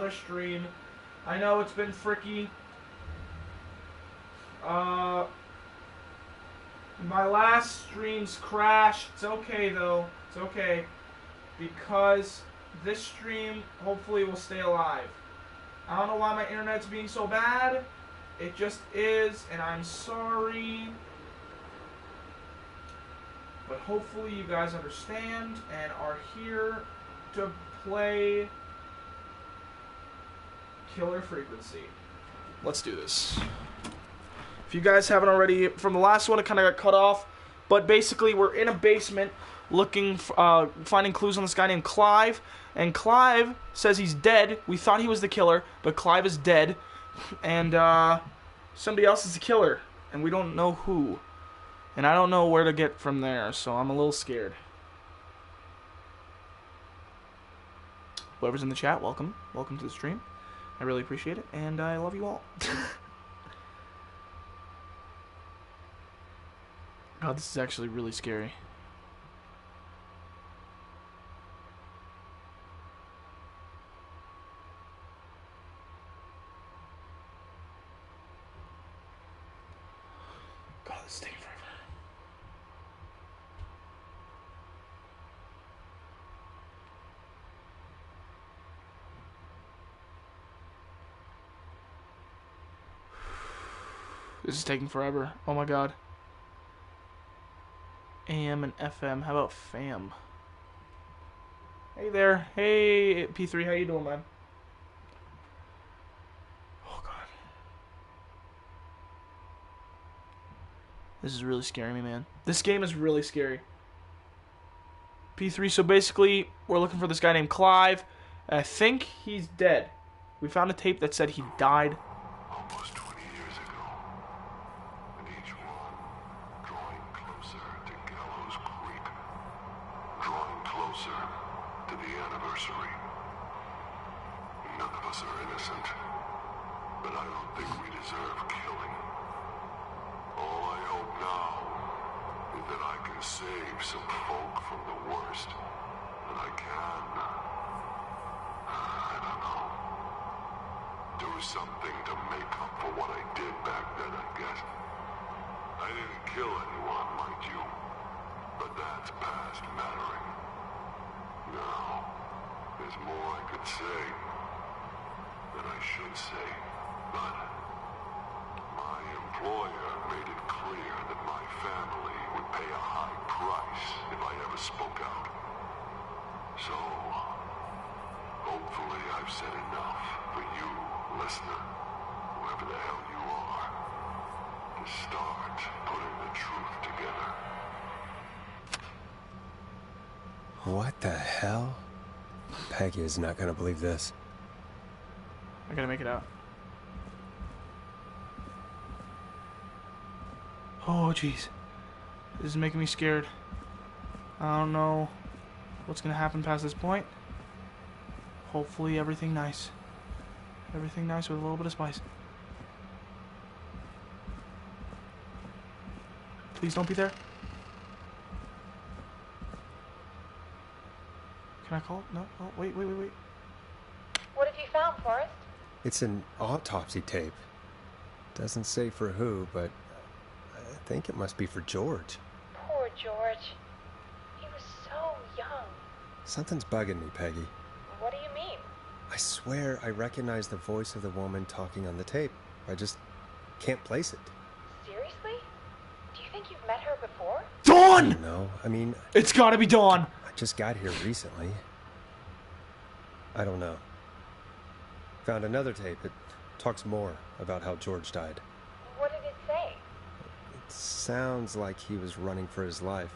another stream. I know it's been fricky. My last streams crashed. It's okay though. It's okay. Because this stream hopefully will stay alive. I don't know why my internet's being so bad. It just is, and I'm sorry. But hopefully you guys understand and are here to play Killer Frequency. Let's do this. If you guys haven't already, from the last one it kind of got cut off, but basically we're in a basement looking, finding clues on this guy named Clive, and Clive says he's dead. We thought he was the killer, but Clive is dead, and somebody else is the killer, and we don't know who. And I don't know where to get from there, so I'm a little scared. Whoever's in the chat, welcome. Welcome to the stream. I really appreciate it, and I love you all. God, this is actually really scary. God, this is taking forever. This is taking forever. Oh my God. AM and FM. How about FAM? Hey there. Hey, P3. How you doing, man? Oh, God. This is really scaring me, man. This game is really scary. P3, so basically, we're looking for this guy named Clive. I think he's dead. We found a tape that said he died. Almost 20 years ago, and each one drawing closer to Gallows Creek, drawing closer to the anniversary. None of us are innocent, but I don't think we deserve killing. All I hope now is that I can save some folk from the worst, and I can. I don't know. Do something to make up for what I did back then, I guess. I didn't kill anyone, mind you, but that's past mattering. Now, there's more I could say than I should say, but my employer made it clear that my family would pay a high price if I ever spoke out. So, hopefully I've said enough for you, listener, whoever the hell you are, to start putting the truth together. What the hell? Peggy is not gonna believe this. I gotta make it out. Oh, jeez. This is making me scared. I don't know what's gonna happen past this point. Hopefully everything nice. Everything nice with a little bit of spice. Please don't be there. Can I call it? No? Oh, wait. What have you found, Forrest? It's an autopsy tape. Doesn't say for who, but I think it must be for George. Poor George. He was so young. Something's bugging me, Peggy. What do you mean? I swear I recognize the voice of the woman talking on the tape. I just can't place it. Seriously? Do you think you've met her before? Dawn! No, I mean, It's gotta be Dawn! I just got here recently. I don't know. Found another tape. It talks more about how George died. What did it say? It sounds like he was running for his life.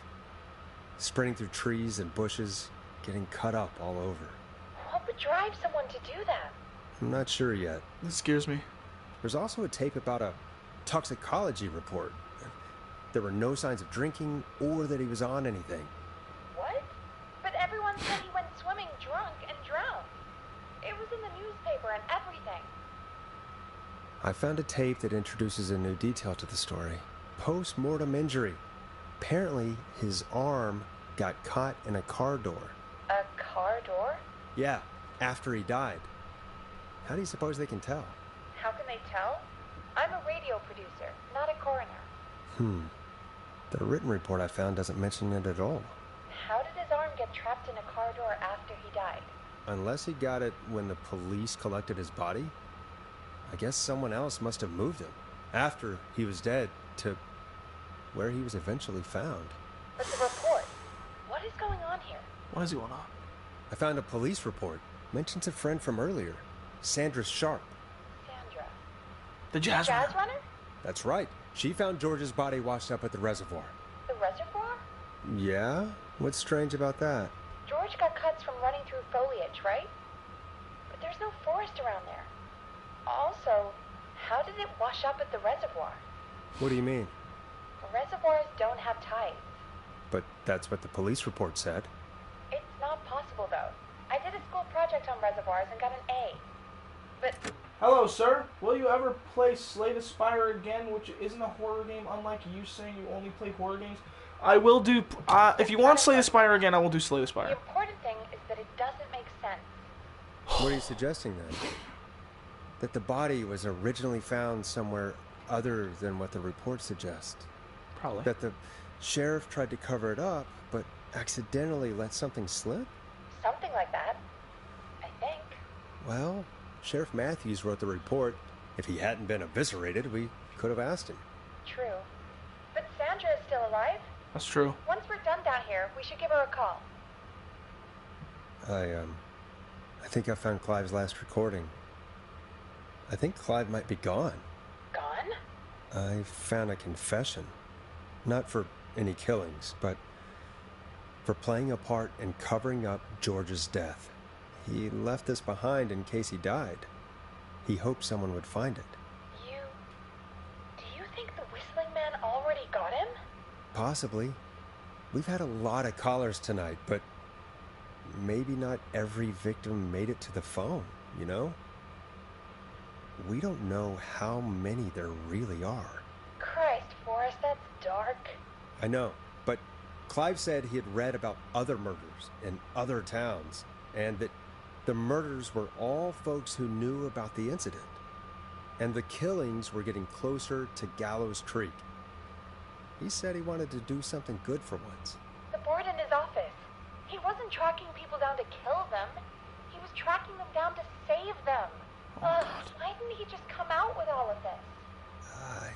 Sprinting through trees and bushes, getting cut up all over. What would drive someone to do that? I'm not sure yet. This scares me. There's also a tape about a toxicology report. There were no signs of drinking or that he was on anything. What? But everyone said he went swimming drunk and drowned. It was in the newspaper and everything. I found a tape that introduces a new detail to the story. Post-mortem injury. Apparently, his arm got caught in a car door. A car door? Yeah, after he died. How do you suppose they can tell? How can they tell? I'm a radio producer, not a coroner. The written report I found doesn't mention it at all. How did his arm get trapped in a corridor after he died? Unless he got it when the police collected his body, I guess someone else must have moved him after he was dead to where he was eventually found. But the report, what is going on here? What is going on? I found a police report. Mentions a friend from earlier, Sandra Sharp. Sandra. The jazz Jazz runner? That's right. She found George's body washed up at the reservoir. The reservoir? Yeah? What's strange about that? George got cuts from running through foliage, right? But there's no forest around there. Also, how did it wash up at the reservoir? What do you mean? Reservoirs don't have tides. But that's what the police report said. It's not possible, though. I did a school project on reservoirs and got an A. But Hello, sir. Will you ever play Slay the Spire again, which isn't a horror game, unlike you saying you only play horror games? I will do... if you want Slay the Spire again, I will do Slay the the Spire. important thing is that it doesn't make sense. What are you suggesting then? That the body was originally found somewhere other than what the report suggests? Probably. That the sheriff tried to cover it up, but accidentally let something slip? Something like that. I think. Well, Sheriff Matthews wrote the report. If he hadn't been eviscerated, we could have asked him. True. But Sandra is still alive. That's true. Once we're done down here, we should give her a call. I think I found Clive's last recording. I think Clive might be gone. Gone? I found a confession. Not for any killings, but for playing a part in covering up George's death. He left this behind in case he died. He hoped someone would find it. Do you think the Whistling Man already got him? Possibly. We've had a lot of callers tonight, but maybe not every victim made it to the phone, you know? We don't know how many there really are. Christ, Forrest, that's dark. I know, but Clive said he had read about other murders in other towns, and that the murders were all folks who knew about the incident. And the killings were getting closer to Gallows Creek. He said he wanted to do something good for once. The board in his office. He wasn't tracking people down to kill them. He was tracking them down to save them. Why didn't he just come out with all of this?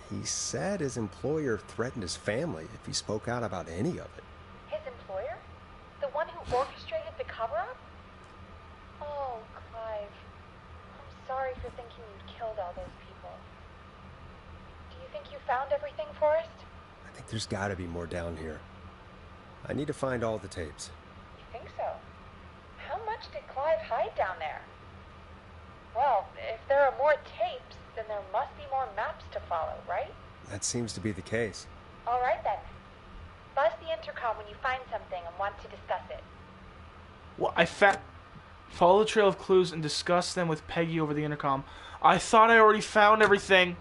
He said his employer threatened his family if he spoke out about any of it. His employer? The one who orchestrated the cover-up? Oh, Clive. I'm sorry for thinking you'd killed all those people. Do you think you found everything, Forrest? I think there's gotta be more down here. I need to find all the tapes. You think so? How much did Clive hide down there? Well, if there are more tapes, then there must be more maps to follow, right? That seems to be the case. All right, then. Buzz the intercom when you find something and want to discuss it. Well, follow the trail of clues and discuss them with Peggy over the intercom. I thought I already found everything.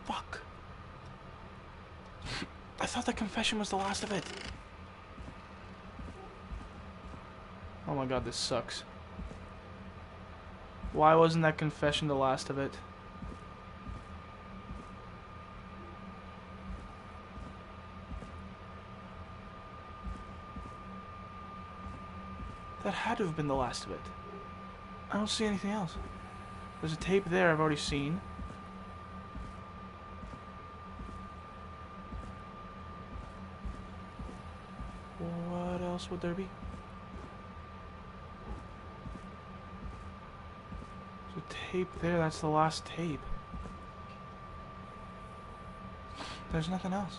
Fuck. I thought the confession was the last of it. Oh my god, this sucks. Why wasn't that confession the last of it? That had to have been the last of it. I don't see anything else. There's a tape there I've already seen. What else would there be? There's a tape there, that's the last tape. There's nothing else.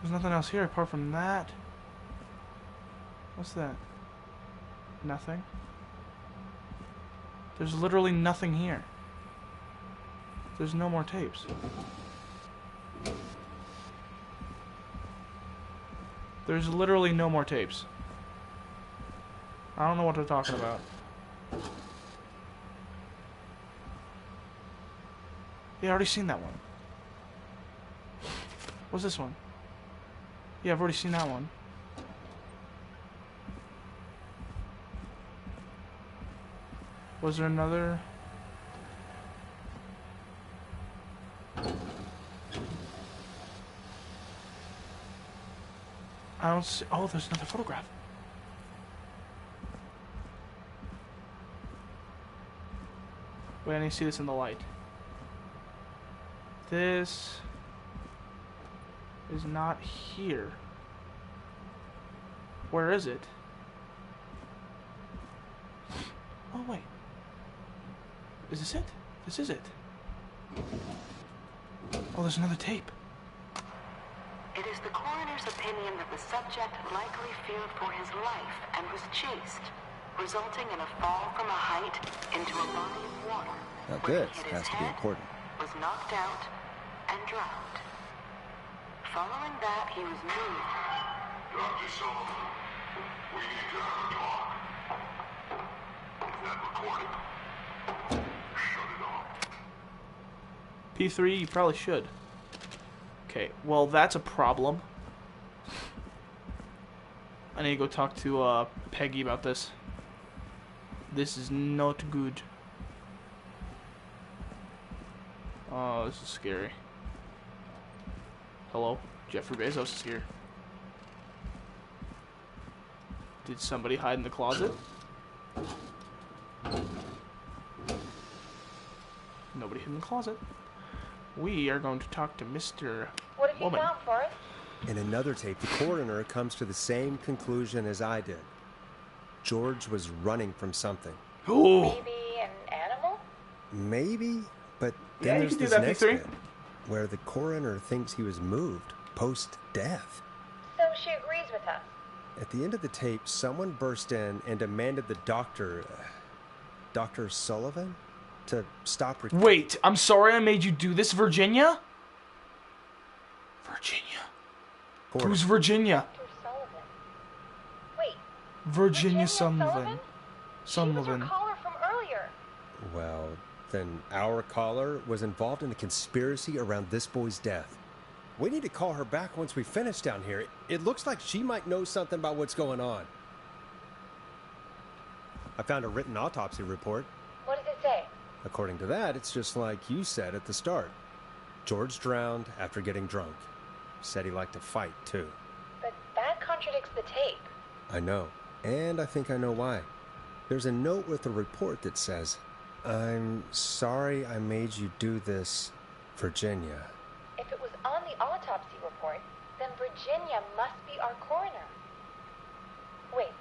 There's nothing else here apart from that. What's that? Nothing. There's literally nothing here. There's no more tapes. There's literally no more tapes. I don't know what they're talking about. Yeah, I've already seen that one. What's this one? Yeah, I've already seen that one. Was there another? I don't see. Oh, there's another photograph. Wait, I need to see this in the light. This is not here. Where is it? Oh, wait. Is this it? This is it. Oh, there's another tape. It is the coroner's opinion that the subject likely feared for his life and was chased, resulting in a fall from a height into a body of water. Now where this he hit has his to be head, important. was knocked out, and drowned. Following that, he was moved. Dr. Sullivan, we need to have a talk. That recording. Shut it off. P3, you probably should. Okay, well, that's a problem. I need to go talk to Peggy about this. This is not good. Oh, this is scary. Hello? Jeffrey Bezos is here. Did somebody hide in the closet? Nobody hid in the closet. We are going to talk to Mr. What have you Woman. found, Forrest? In another tape, the coroner comes to the same conclusion as I did. George was running from something. Ooh. Maybe an animal? Maybe, but Yeah, then you there's could do this that, next P3. bit where the coroner thinks he was moved post-death. So she agrees with us. At the end of the tape, someone burst in and demanded the doctor, Dr. Sullivan, to stop recording. Wait, I'm sorry I made you do this, Virginia? Virginia. Who's Virginia? Dr. Sullivan. Wait, Virginia Sullivan? Sullivan. She was Sullivan. our caller from earlier. Well, then our caller was involved in a conspiracy around this boy's death. We need to call her back once we finish down here. It looks like she might know something about what's going on. I found a written autopsy report. What does it say? According to that, it's just like you said at the start. George drowned after getting drunk. Said he liked to fight, too. But that contradicts the tape. I know. And I think I know why. There's a note with the report that says, "I'm sorry I made you do this, Virginia." If it was on the autopsy report, then Virginia must be our coroner. Wait,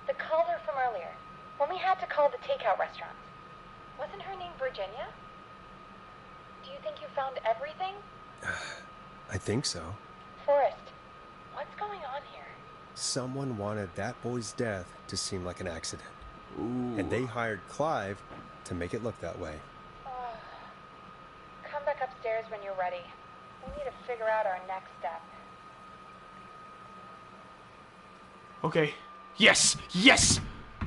the caller from earlier, when we had to call the takeout restaurants, wasn't her name Virginia? Do you think you found everything? I think so. Forrest, what's going on here? Someone wanted that boy's death to seem like an accident. Ooh. And they hired Clive to make it look that way. Come back upstairs when you're ready. We need to figure out our next step. Okay. Yes! Yes!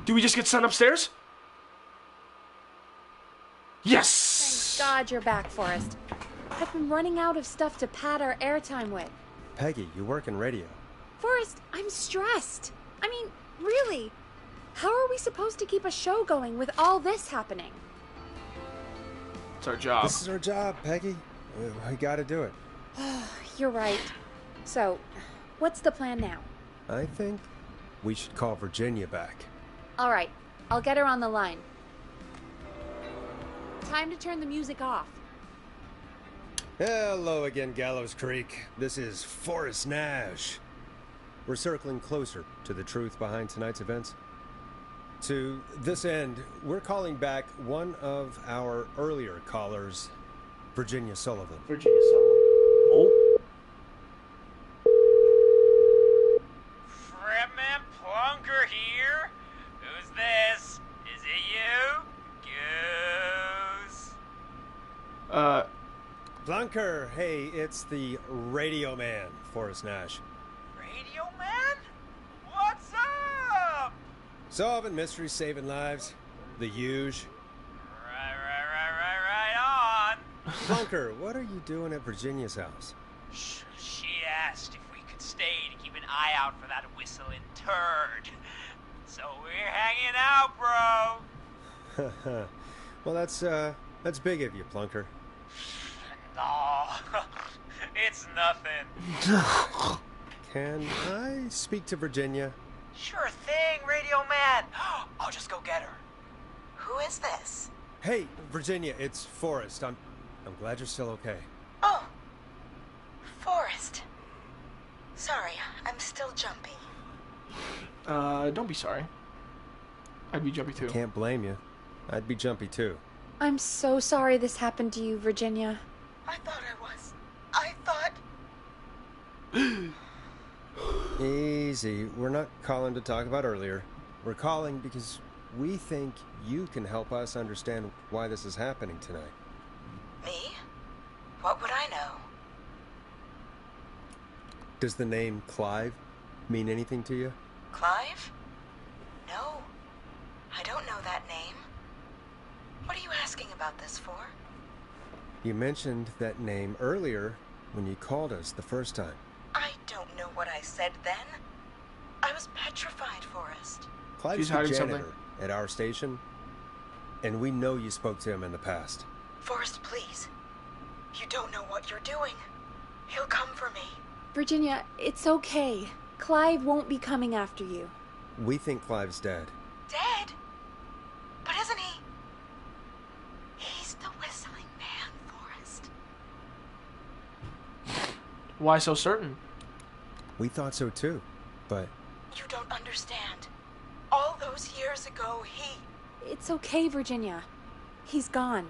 Do we just get sent upstairs? Yes! Thank God you're back, Forrest. I've been running out of stuff to pad our airtime with. Peggy, you work in radio. Forrest, I'm stressed. I mean, really. How are we supposed to keep a show going with all this happening? It's our job. This is our job, Peggy. We gotta do it. You're right. So, what's the plan now? I think we should call Virginia back. All right, I'll get her on the line. Time to turn the music off. Hello again, Gallows Creek. This is Forrest Nash. We're circling closer to the truth behind tonight's events. To this end, we're calling back one of our earlier callers, Virginia Sullivan. Virginia Sullivan. Oh. Fredman Plunker here? Who's this? Is it you? Goose? Plunker, hey, it's the Radio Man, Forrest Nash. Radio Man? What's up? Solving mysteries, saving lives. The huge. Right on. Plunker, what are you doing at Virginia's house? She asked if we could stay to keep an eye out for that whistling turd. So we're hanging out, bro. Well, that's big of you, Plunker. No, it's nothing. Can I speak to Virginia? Sure thing, Radio Man. I'll just go get her. Who is this? Hey, Virginia, it's Forrest. I'm glad you're still okay. Oh, Forrest. Sorry, I'm still jumpy. Don't be sorry. I'd be jumpy too. Can't blame you. I'd be jumpy too. I'm so sorry this happened to you, Virginia. I thought I was. I thought... Easy. We're not calling to talk about earlier. We're calling because we think you can help us understand why this is happening tonight. Me? What would I know? Does the name Clive mean anything to you? Clive? No. I don't know that name. What are you asking about this for? You mentioned that name earlier when you called us the first time. I don't know what I said then. I was petrified, Forrest. Clive's She's the hiding janitor something. at our station, and we know you spoke to him in the past. Forrest, please. You don't know what you're doing. He'll come for me. Virginia, it's okay. Clive won't be coming after you. We think Clive's dead. Dead? But isn't he? He's the whistling man, Forrest. Why so certain? We thought so too, but You don't understand. All those years ago, he... It's okay, Virginia. He's gone.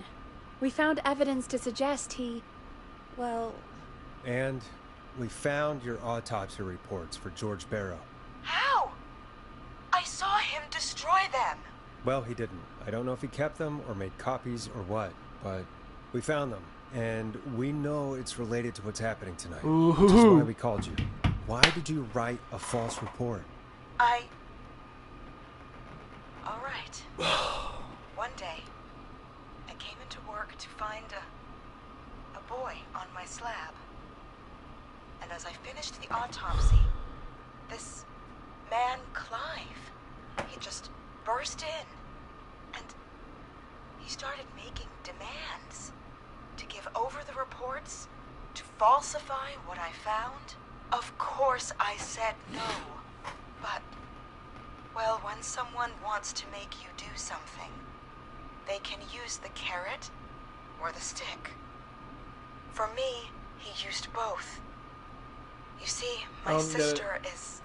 We found evidence to suggest he... well... And we found your autopsy reports for George Barrow. How? I saw him destroy them. Well, he didn't. I don't know if he kept them or made copies or what, but we found them. And we know it's related to what's happening tonight. Which is why we called you. Why did you write a false report? All right. One day, I came into work to find a boy on my slab. And as I finished the autopsy, this man, Clive, he just burst in. And he started making demands to give over the reports, to falsify what I found. Of course I said no. But, well, when someone wants to make you do something, they can use the carrot or the stick. For me, he used both. You see, my sister is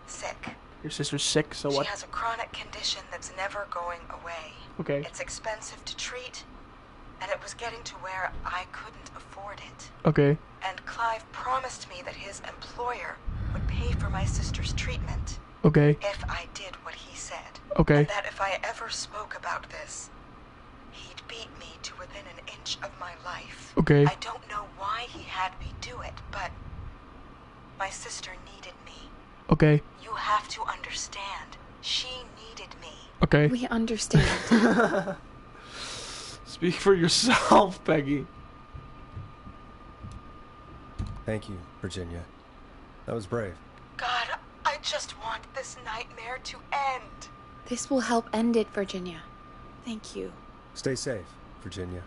sick. Your sister's sick, so what? She has a chronic condition that's never going away. Okay. It's expensive to treat, and it was getting to where I couldn't afford it. Okay. And Clive promised me that his employer would pay for my sister's treatment. Okay. If I did what he said. Okay. And that if I ever spoke about this, he'd beat me to within an inch of my life. Okay. I don't know why he had me do it, but my sister needed me. Okay. You have to understand. She needed me. Okay. We understand. Speak for yourself, Peggy. Thank you, Virginia. That was brave. God, I just want this nightmare to end. This will help end it, Virginia. Thank you. Stay safe, Virginia.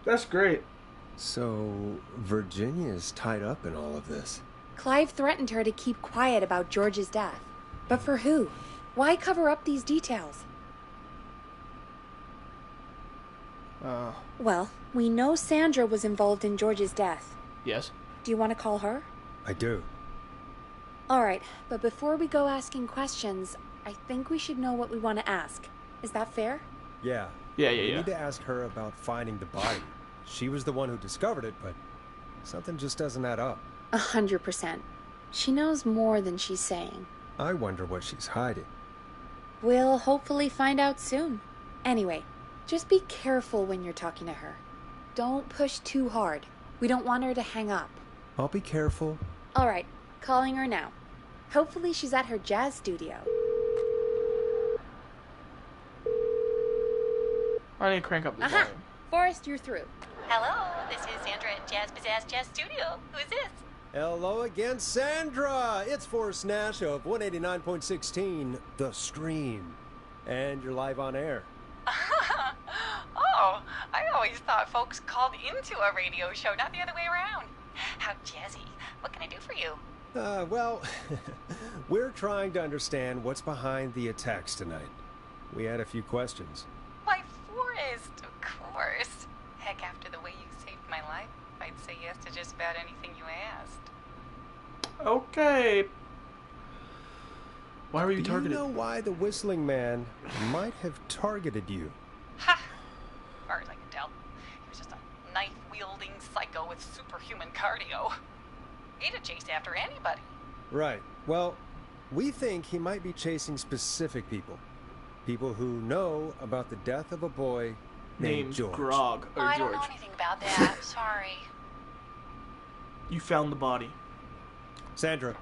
That's great. So, Virginia's tied up in all of this. Clive threatened her to keep quiet about George's death. But for who? Why cover up these details? Well, we know Sandra was involved in George's death. Yes. Do you want to call her? I do. All right, but before we go asking questions, I think we should know what we want to ask. Is that fair? Yeah. We We need to ask her about finding the body. She was the one who discovered it, but something just doesn't add up. 100%. She knows more than she's saying. I wonder what she's hiding. We'll hopefully find out soon. Anyway, just be careful when you're talking to her. Don't push too hard. We don't want her to hang up. I'll be careful. All right, calling her now. Hopefully she's at her jazz studio. I need to crank up the Aha! volume. Forrest, you're through. Hello, this is Sandra at P.S.S Jazz Studio. Who's this? Hello again, Sandra! It's Forrest Nash of 189.16, The Scream. And you're live on air. Oh, I always thought folks called into a radio show, not the other way around. How jazzy. What can I do for you? Well, we're trying to understand what's behind the attacks tonight. We had a few questions. Why, Forrest, of course. Heck, after the way you saved my life, I'd say yes to just about anything you asked. Okay. Why were you targeted? Do you know why the Whistling Man might have targeted you? Ha! As far as I can tell, he was just a knife-wielding psycho with superhuman cardio. He'd have chased after anybody. Right. Well, we think he might be chasing specific people. People who know about the death of a boy named George. Grog. Or I George. don't know anything about that. Sorry. You found the body. Sandra,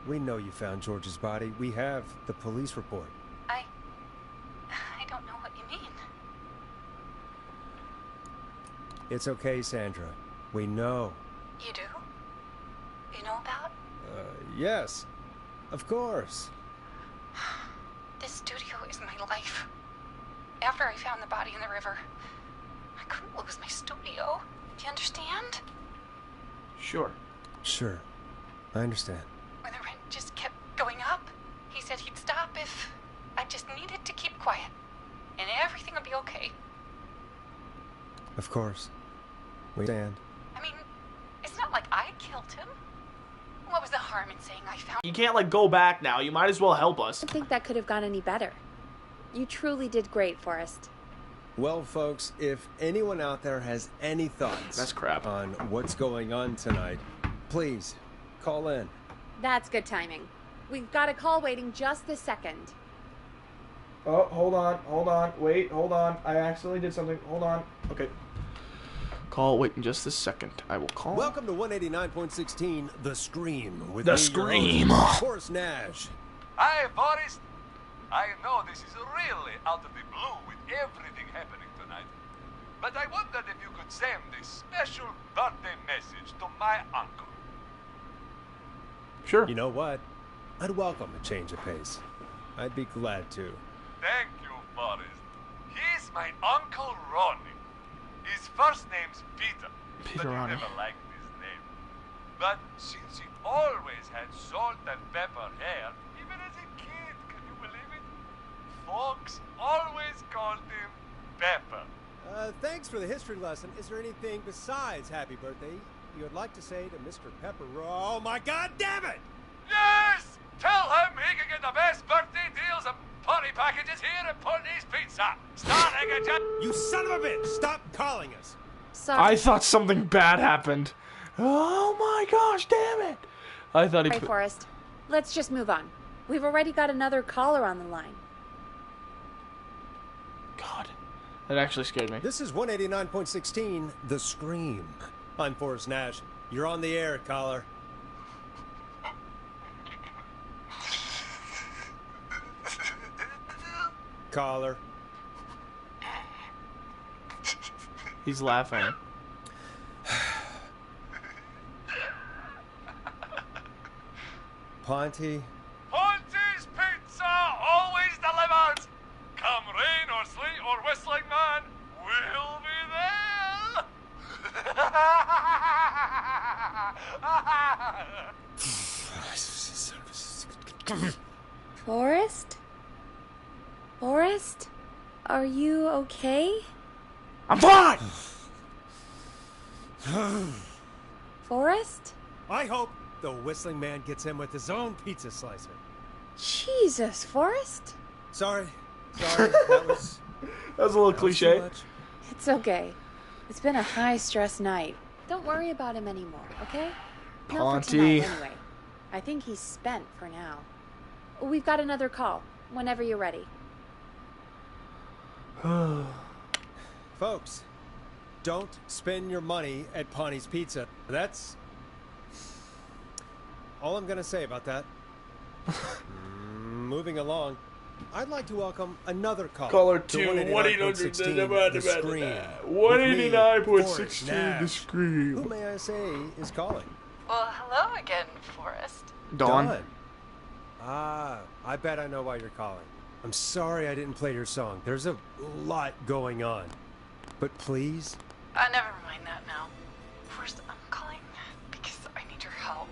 we know you found George's body. We have the police report. I don't know what you mean. It's okay, Sandra. We know. You do? You know about? Yes. Of course. This studio is my life. After I found the body in the river, I couldn't lose my studio. Do you understand? Sure. Sure. I understand. When the rent just kept going up, he said he'd stop if I just needed to keep quiet. And everything would be okay. Of course. We stand. I mean, it's not like I killed him. What was the harm in saying I found... You can't, like, go back now. You might as well help us. I don't think that could have gone any better. You truly did great, Forrest. Well, folks, if anyone out there has any thoughts That's crap. on what's going on tonight, please call in. That's good timing. We've got a call waiting just this second. Oh, hold on. Wait, hold on. I accidentally did something. Hold on. Okay. Call, wait in just a second. I will call. Welcome to 189.16, The Scream. With The me, Scream. your host, Forrest Nash. Hi, Forrest. I know this is really out of the blue with everything happening tonight, but I wondered if you could send a special birthday message to my uncle. Sure. You know what? I'd welcome a change of pace. I'd be glad to. Thank you, Forrest. He's my Uncle Ronnie. His first name's Peter, Peter but he Ronnie. never liked his name. But since he always had salt and pepper hair, even as a kid, can you believe it? Folks always called him Pepper. Thanks for the history lesson. Is there anything besides happy birthday you would like to say to Mr. Pepper? Oh my God, damn it! Yes! Tell him he can get the best birthday deals and party packages here at Putney's Pizza. Starting at You son of a bitch! Stop calling us! Sorry, I thought something bad happened. Oh my gosh, damn it. I thought he... Forrest. Let's just move on. We've already got another caller on the line. God. That actually scared me. This is 189.16, The Scream. I'm Forrest Nash. You're on the air, caller. Caller. He's laughing. Ponty. Ponty's Pizza always delivers. Come rain or sleet or whistling man, we'll be there. Forrest? Forrest? Are you okay? I'm fine! Forrest? I hope the Whistling Man gets in with his own pizza slicer. Jesus, Forrest? Sorry. That was That was a little too cliche. much. It's okay. It's been a high-stress night. Don't worry about him anymore, okay? Not for Ponty. tonight, anyway. I think he's spent for now. We've got another call, whenever you're ready. Folks, don't spend your money at Ponty's Pizza. That's all I'm going to say about that. Moving along, I'd like to welcome another caller. Caller to 1-800-189.16 The Scream. 189.16 Nash. The Scream. Who may I say is calling? Well, hello again, Forrest. Dawn. I bet I know why you're calling. I'm sorry I didn't play your song. There's a lot going on. But please? Never mind that now. Forrest, I'm calling because I need your help.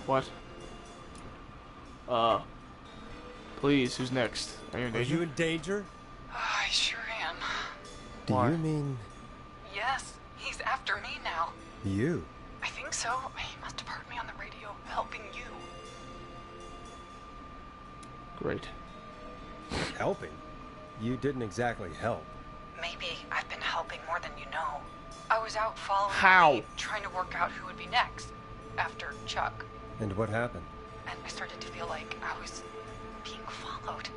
What? Please, who's next? Are you in Are danger? you in danger? I sure am. Do Why? you mean Yes, he's after me now. you? I think so. He must have heard me on the radio helping you. Great. Helping? You didn't exactly help. Maybe I've been helping more than you know. I was out following How? the lead, trying to work out who would be next after Chuck. And what happened? And I started to feel like I was being followed.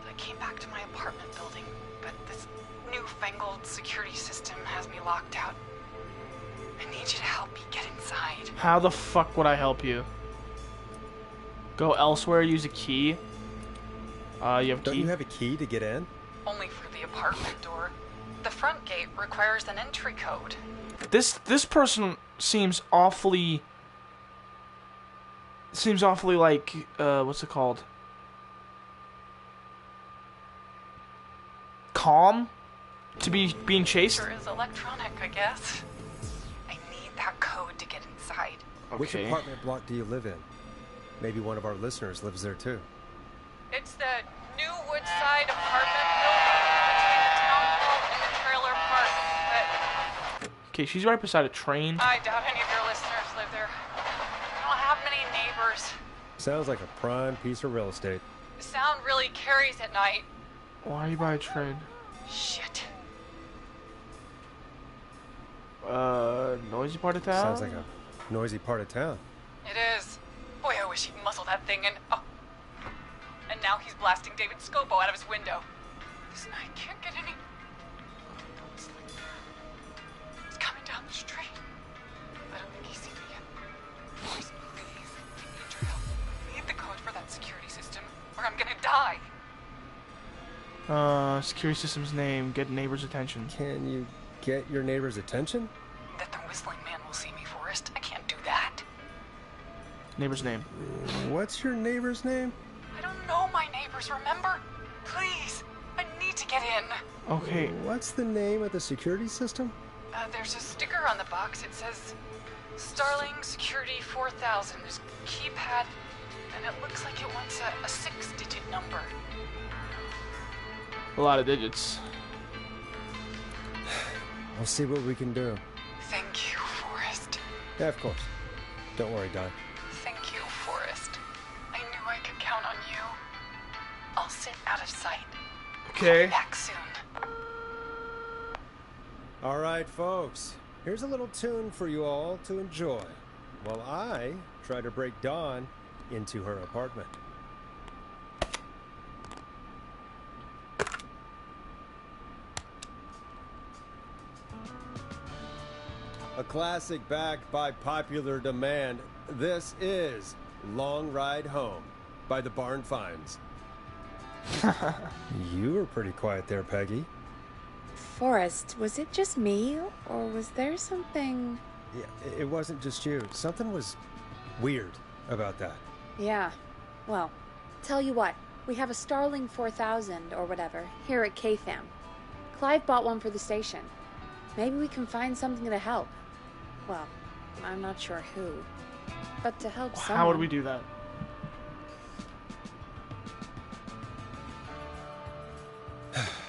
I came back to my apartment building, but this newfangled security system has me locked out. I need you to help me get inside. How the fuck would I help you? Go elsewhere, use a key? You have a Don't key? you have a key to get in? Only for the apartment door. The front gate requires an entry code. This person seems awfully like what's it called? Calm to be being chased? Sure is electronic, I guess. I need that code to get inside. Which Okay. apartment block do you live in? Maybe one of our listeners lives there too. It's the new Woodside apartment building between the town hall and the trailer park. Okay, she's right beside a train. But I doubt any of your listeners live there. I don't have many neighbors. Sounds like a prime piece of real estate. The sound really carries at night. Why are you by a train? Shit. Noisy part of town? Sounds like a noisy part of town. It is. Boy, I wish he'd muzzle that thing and... Oh. And now he's blasting David Scopo out of his window. This night can't get any... He's coming down the street. I don't think he's seen me yet. Please, please, I need your help. I need the code for that security system, or I'm gonna die. Security system's name, get neighbor's attention. Can you get your neighbor's attention? That the whistling man will see me, Forrest. I can't do that. Neighbor's name. What's your neighbor's name? I don't know my neighbors, remember? Please, I need to get in. Okay, What's the name of the security system? There's a sticker on the box. It says Starling Security 4000. There's a keypad, and it looks like it wants a 6-digit number. a lot of digits. We'll see what we can do. Thank you, Forrest. Yeah, of course. Don't worry, Don. Thank you, Forrest. I knew I could count on you. I'll sit out of sight. Okay. Back soon. All right, folks. Here's a little tune for you all to enjoy while I try to break Dawn into her apartment. A classic backed by popular demand. This is Long Ride Home by the Barn Finds. You were pretty quiet there, Peggy. Forrest, was it just me, or was there something... Yeah, it wasn't just you. Something was weird about that. Yeah, well, tell you what, we have a Starling 4000, or whatever, here at KFAM. Clive bought one for the station. Maybe we can find something to help. Well, I'm not sure who, but to help someone. How would we do that?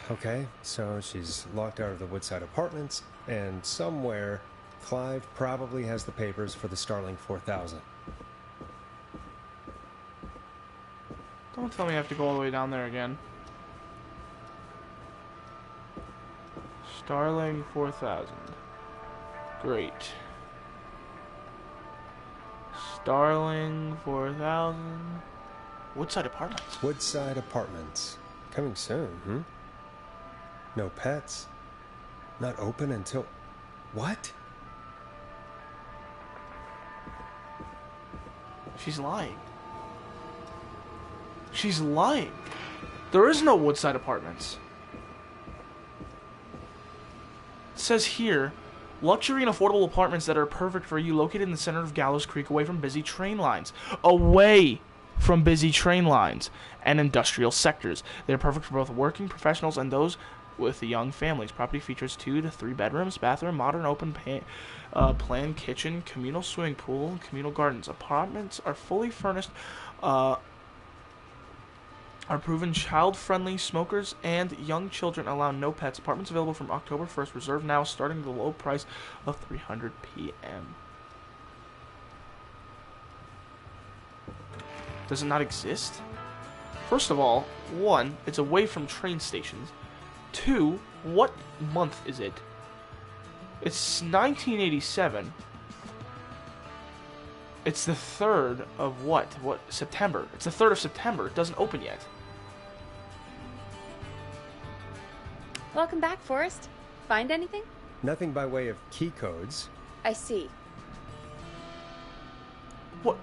Okay, so she's locked out of the Woodside Apartments, and somewhere Clive probably has the papers for the Starling 4000. Don't tell me I have to go all the way down there again. Starling 4000. Great. Starling 4000. Woodside Apartments. Woodside Apartments. Coming soon, hmm? No pets. Not open until... What? She's lying. She's lying. There is no Woodside Apartments. It says here, Luxury and affordable apartments that are perfect for you, located in the center of Gallows Creek, away from busy train lines. Away from busy train lines and industrial sectors. They're perfect for both working professionals and those with young families. Property features 2 to 3 bedrooms, bathroom, modern open plan kitchen, communal swimming pool, and communal gardens. Apartments are fully furnished, are proven child-friendly. Smokers and young children allow no pets. Apartments available from October 1st. Reserve now, starting at the low price of $300 p.m. Does it not exist? First of all, 1, it's away from train stations. 2, what month is it? It's 1987. It's the 3rd of what? What? September. It's the 3rd of September. It doesn't open yet. Welcome back, Forrest. Find anything? Nothing by way of key codes. I see. What?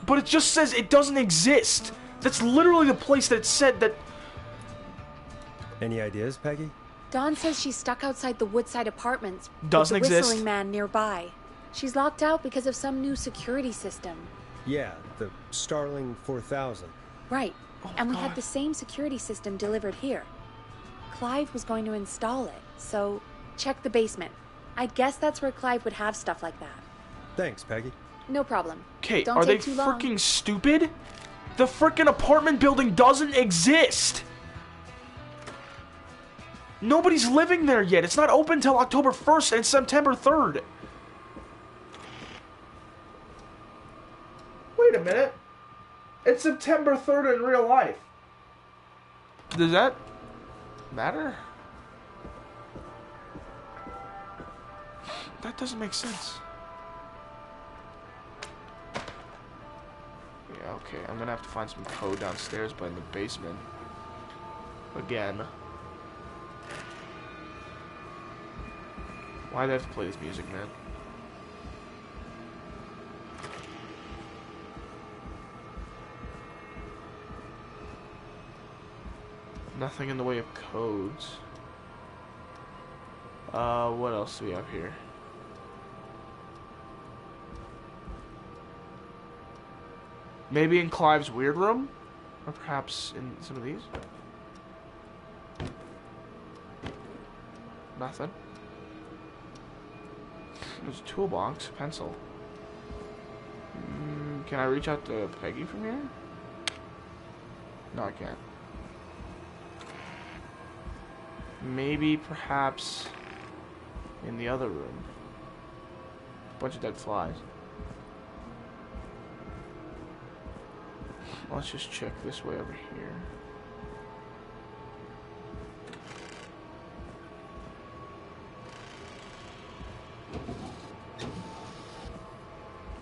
But it just says it doesn't exist. That's literally the place that it said that... Any ideas, Peggy? Dawn says she's stuck outside the Woodside Apartments Doesn't with the exist. whistling man nearby. She's locked out because of some new security system. Yeah, the Starling 4000. Right. Oh, and we God. had the same security system delivered here. Clive was going to install it, so check the basement. I guess that's where Clive would have stuff like that. Thanks, Peggy. No problem. Okay, Don't are they take too long. freaking stupid? The freaking apartment building doesn't exist. Nobody's living there yet. It's not open till October 1st and September 3rd. Wait a minute. It's September 3rd in real life. Does that matter? That doesn't make sense. Yeah, okay. I'm gonna have to find some code downstairs, but in the basement. Again. Why'd I have to play this music, man? Nothing in the way of codes. What else do we have here? Maybe in Clive's weird room? Or perhaps in some of these? Nothing. There's a toolbox, a pencil. Can I reach out to Peggy from here? No, I can't. Maybe, perhaps, in the other room. Bunch of dead flies. Let's just check this way over here.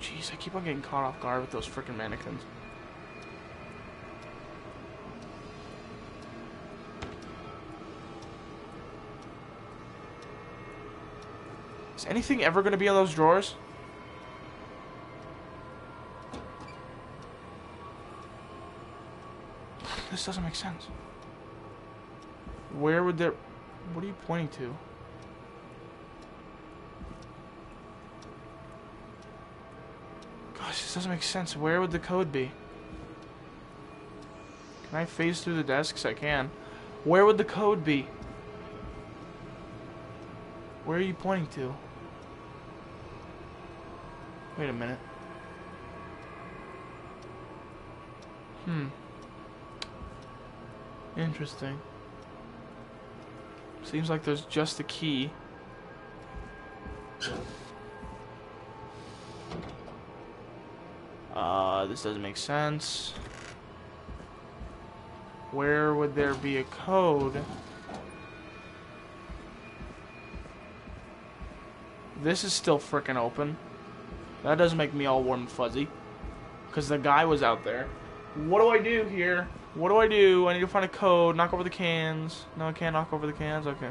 Jeez, I keep on getting caught off guard with those freaking mannequins. Is anything ever going to be in those drawers? This doesn't make sense. Where would there... What are you pointing to? Gosh, this doesn't make sense. Where would the code be? Can I phase through the desks? I can. Where would the code be? Where are you pointing to? Wait a minute. Interesting. Seems like there's just a key. This doesn't make sense. Where would there be a code? This is still frickin' open. That doesn't make me all warm and fuzzy. Because the guy was out there. What do I do here? What do I do? I need to find a code. Knock over the cans. No, I can't knock over the cans? Okay.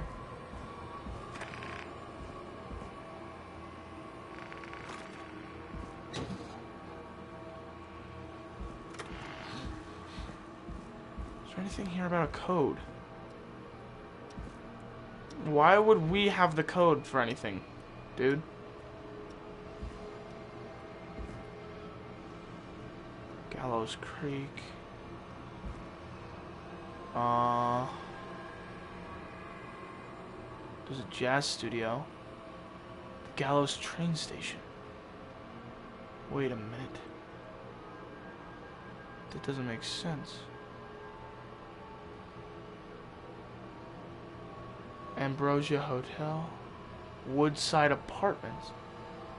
Is there anything here about a code? Why would we have the code for anything? dude. Gallows Creek. There's a jazz studio. The Gallows train station. Wait a minute. That doesn't make sense. Ambrosia Hotel. Woodside Apartments.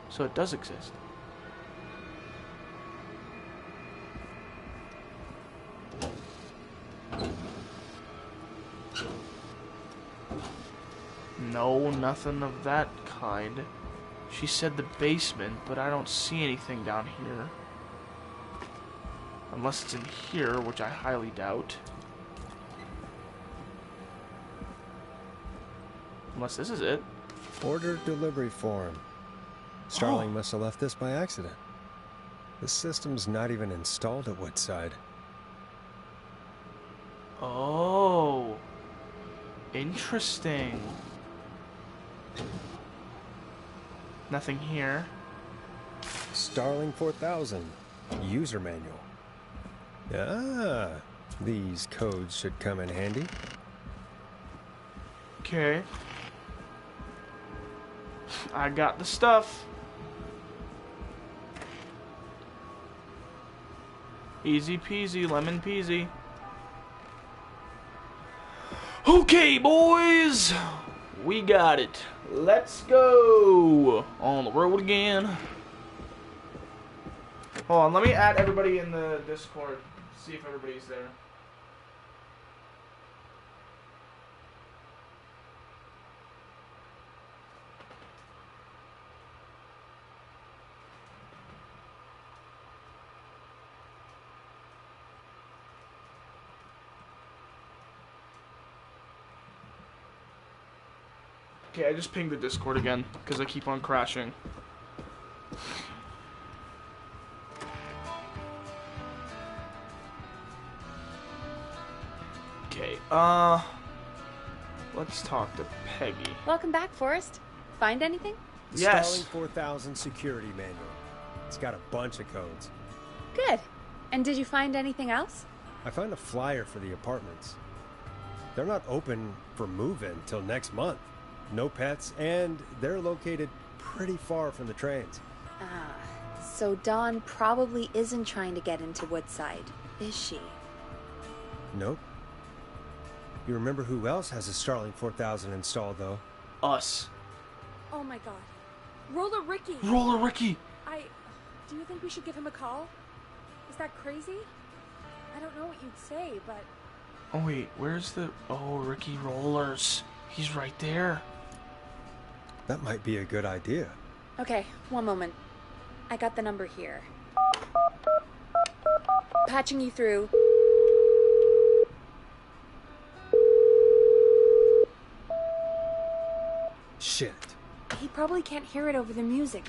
So it does exist. No, nothing of that kind. She said the basement, but I don't see anything down here. Unless it's in here, which I highly doubt. Unless this is it. Order delivery form. Starling must have left this by accident. The system's not even installed at Woodside. Oh. Interesting. Nothing here. Starling 4000. User manual. Ah, these codes should come in handy. Okay. I got the stuff. Easy peasy, lemon peasy. Okay, boys. We got it. Let's go. On the road again. Hold on, let me add everybody in the Discord. See if everybody's there. Okay, I just pinged the Discord again, because I keep on crashing. Okay, let's talk to Peggy. Welcome back, Forrest. Find anything? Yes. Starling 4000 security manual. It's got a bunch of codes. Good. And did you find anything else? I found a flyer for the apartments. They're not open for move-in till next month. No pets, and they're located pretty far from the trains. Ah, so Dawn probably isn't trying to get into Woodside, is she? Nope. You remember who else has a Starling 4000 installed, though? Us. Oh my god. Roller Ricky! Roller Ricky! Do you think we should give him a call? Is that crazy? I don't know what you'd say, but... Oh wait, where's the... Oh, Ricky Rollers. He's right there. That might be a good idea. Okay, one moment. I got the number here. Patching you through. Shit. He probably can't hear it over the music.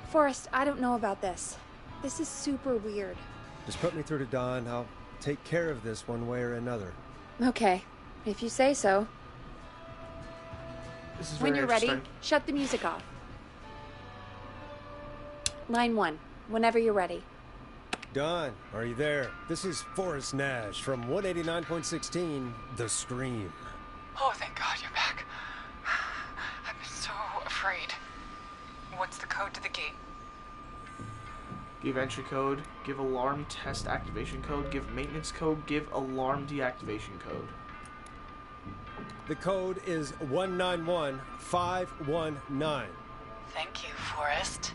Forrest, I don't know about this. This is super weird. Just put me through to Dawn. I'll take care of this one way or another. Okay, if you say so. This is When very you're ready, interesting. shut the music off. Line 1, whenever you're ready. Dawn, are you there? This is Forrest Nash from 189.16, The Scream. Oh, thank God you're back. I've been so afraid. What's the code to the gate? Give entry code, give alarm test activation code, give maintenance code, give alarm deactivation code. The code is 191519. Thank you, Forrest.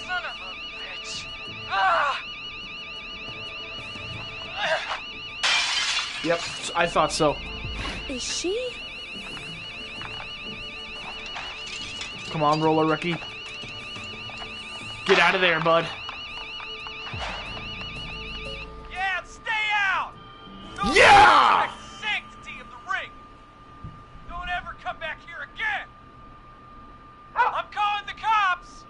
Son of a bitch. Ah! Yep, I thought so. Is she? Come on, Roller Ricky. Get out of there, bud. Yeah, stay out! Don't Yeah! respect the sanctity of the ring! Don't ever come back here again! I'm calling the cops!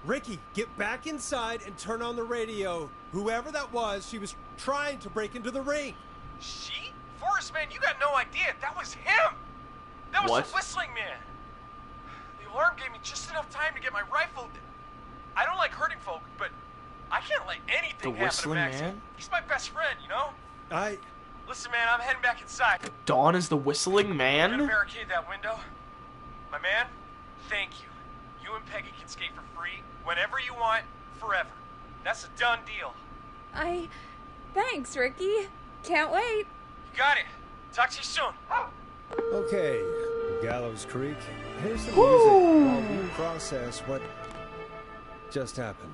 Ricky, get back inside and turn on the radio. Whoever that was, she was trying to break into the ring. She? Forrest, man, you got no idea. That was him. That was What? the Whistling Man. The alarm gave me just enough time to get my rifle. I don't like hurting folk, but I can't let anything happen to Whistling Maxie. Man? He's my best friend, you know? I... Listen, man, I'm heading back inside. Dawn is the Whistling I'm gonna Man? barricade that window. My man, thank you. You and Peggy can skate for free whenever you want, forever. That's a done deal. Thanks, Ricky. Can't wait. You got it. Talk to you soon. Okay, Gallows Creek. Here's some music while we process what just happened.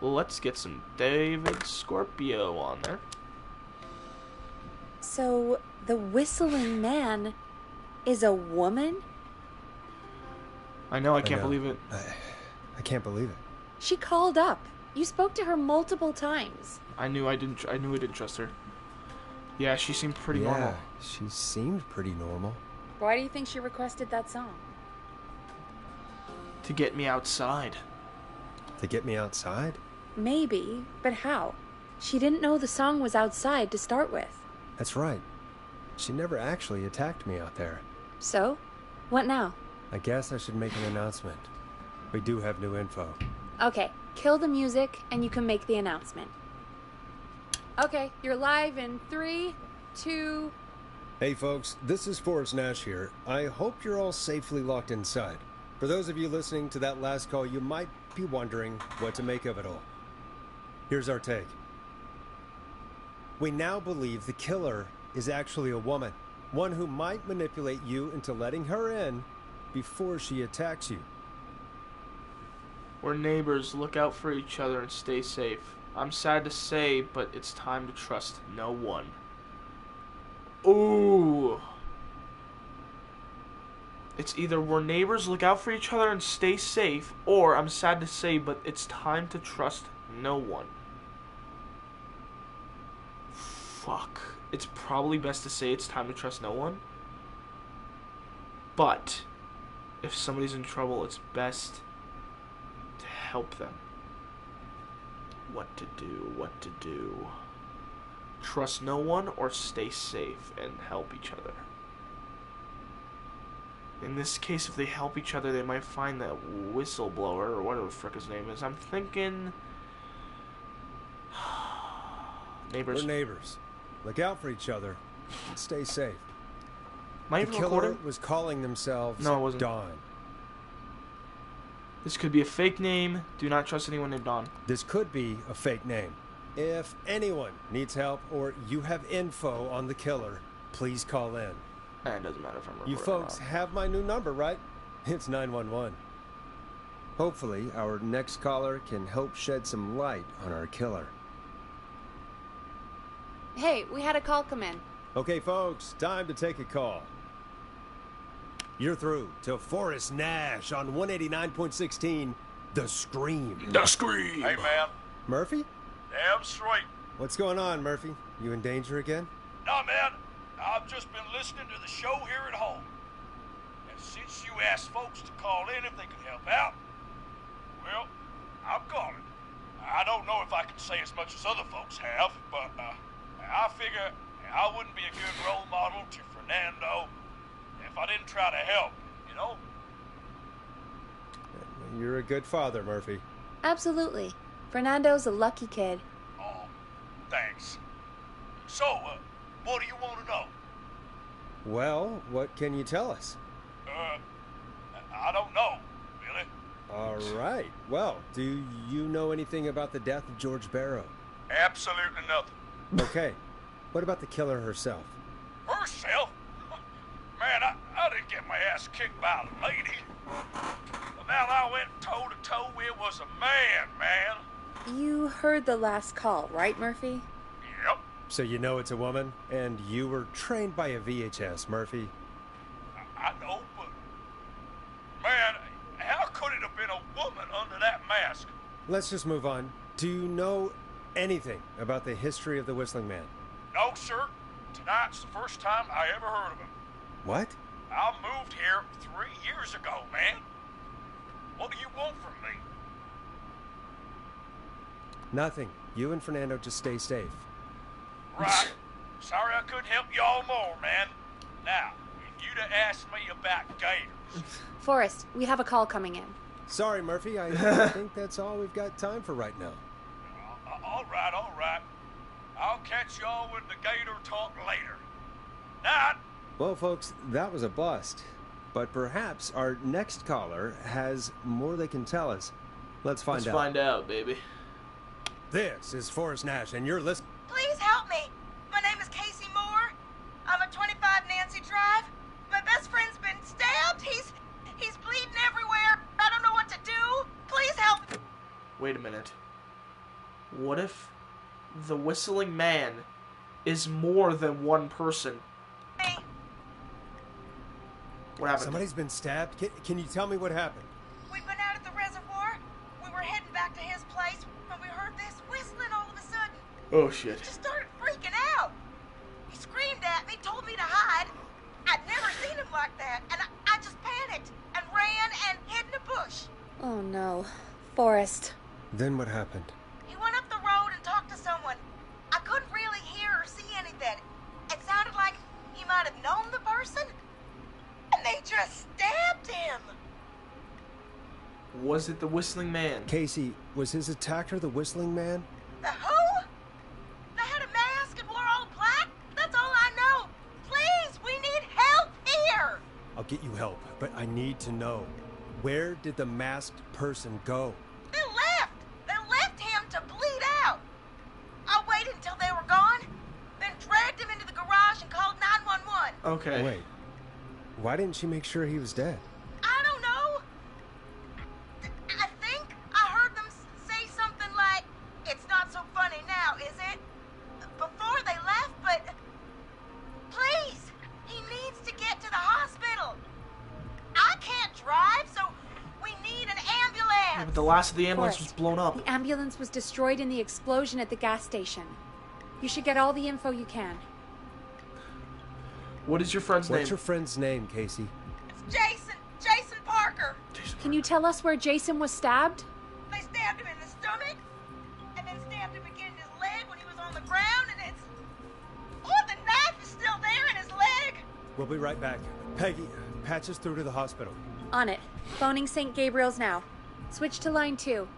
Let's get some David Scorpio on there. So, the Whistling Man is a woman? I know, I can't know. believe it. I can't believe it. She called up. You spoke to her multiple times. I knew I didn't trust her. Yeah, she seemed pretty Yeah, normal. she seemed pretty normal. Why do you think she requested that song? To get me outside. To get me outside? Maybe, but how? She didn't know the song was outside to start with. That's right. She never actually attacked me out there. So? What now? I guess I should make an announcement. We do have new info. Okay, kill the music and you can make the announcement. Okay, you're live in 3, 2... Hey folks, this is Forrest Nash here. I hope you're all safely locked inside. For those of you listening to that last call, you might be wondering what to make of it all. Here's our take. We now believe the killer is actually a woman. One who might manipulate you into letting her in before she attacks you. We're neighbors, look out for each other and stay safe. I'm sad to say, but it's time to trust no one. Ooh. It's either we're neighbors, look out for each other and stay safe, or I'm sad to say, but it's time to trust no one. Fuck. It's probably best to say it's time to trust no one. But if somebody's in trouble, it's best to help them. What to do. Trust no one or stay safe and help each other. In this case, if they help each other, they might find that whistleblower, or whatever the frick his name is. I'm thinking... Neighbors. We're neighbors. Look out for each other and stay safe. Am I The even killer recording? was calling themselves No, it wasn't. Dawn. This could be a fake name. Do not trust anyone named Dawn. This could be a fake name. If anyone needs help or you have info on the killer, please call in. And it doesn't matter if I'm recording You folks or not. have my new number, right? It's 911. Hopefully, our next caller can help shed some light on our killer. Hey, we had a call come in. Okay, folks, time to take a call. You're through to Forrest Nash on 189.16, The Scream. The Scream! Hey, man. Murphy? Damn straight. What's going on, Murphy? You in danger again? No, man. I've just been listening to the show here at home. And since you asked folks to call in if they could help out, well, I'm calling. I don't know if I can say as much as other folks have, but I figure I wouldn't be a good role model to Fernando if I didn't try to help, you know? You're a good father, Murphy. Absolutely. Fernando's a lucky kid. Oh, thanks. So, what do you want to know? Well, what can you tell us? I don't know, really. All right. Well, do you know anything about the death of George Barrow? Absolutely nothing. Okay. What about the killer herself? Herself? Man, I didn't get my ass kicked by a lady. The man I went toe-to-toe with was a man. You heard the last call, right, Murphy? Yep. So you know it's a woman, and you were trained by a VHS, Murphy. I know, but... Man, how could it have been a woman under that mask? Let's just move on. Do you know anything about the history of the Whistling Man? No, sir. Tonight's the first time I ever heard of him. What? I moved here 3 years ago, man. What do you want from me? Nothing. You and Fernando just stay safe. Right. Sorry I couldn't help y'all more, man. Now, if you'd have asked me about gators... Forrest, we have a call coming in. Sorry, Murphy. I think that's all we've got time for right now. All right, all right. I'll catch y'all with the gator talk later. Night. Well, folks, that was a bust. But perhaps our next caller has more they can tell us. Let's find out. Let's find out, baby. This is Forrest Nash, and you're listening. Please help me. My name is Casey Moore. I'm at 25 Nancy Drive. My best friend's been stabbed. He's bleeding everywhere. I don't know what to do. Please help me. Wait a minute. What if the whistling man is more than one person? What happened? Somebody's been stabbed? Can you tell me what happened? We've been out at the reservoir. We were heading back to his place when we heard this whistling all of a sudden. Oh, shit. He just started freaking out. He screamed at me, told me to hide. I'd never seen him like that, and I just panicked and ran and hid in a bush. Oh no. Forrest. Then what happened? He went up the road and talked to someone. I couldn't really hear or see anything. It sounded like he might have known the person, and they just stabbed him. Was it the whistling man? Casey, was his attacker the whistling man? The who? They had a mask and wore all black? That's all I know. Please, we need help here. I'll get you help, but I need to know. Where did the masked person go? They left. They left him to bleed out. I waited until they were gone, then dragged him into the garage and called 911. Okay. Wait. Why didn't she make sure he was dead? I don't know. I think I heard them say something like, "It's not so funny now, is it?" before they left, but please, he needs to get to the hospital. I can't drive, so we need an ambulance. Yeah, but the last of the ambulance was Forrest, blown up. The ambulance was destroyed in the explosion at the gas station. You should get all the info you can. What is your friend's name? What's your friend's name, Casey? It's Jason Parker. Can you tell us where Jason was stabbed? They stabbed him in the stomach, and then stabbed him again in his leg when he was on the ground, and it's... Oh, the knife is still there in his leg. We'll be right back. Peggy, patch us through to the hospital. On it. Phoning St. Gabriel's now. Switch to line 2.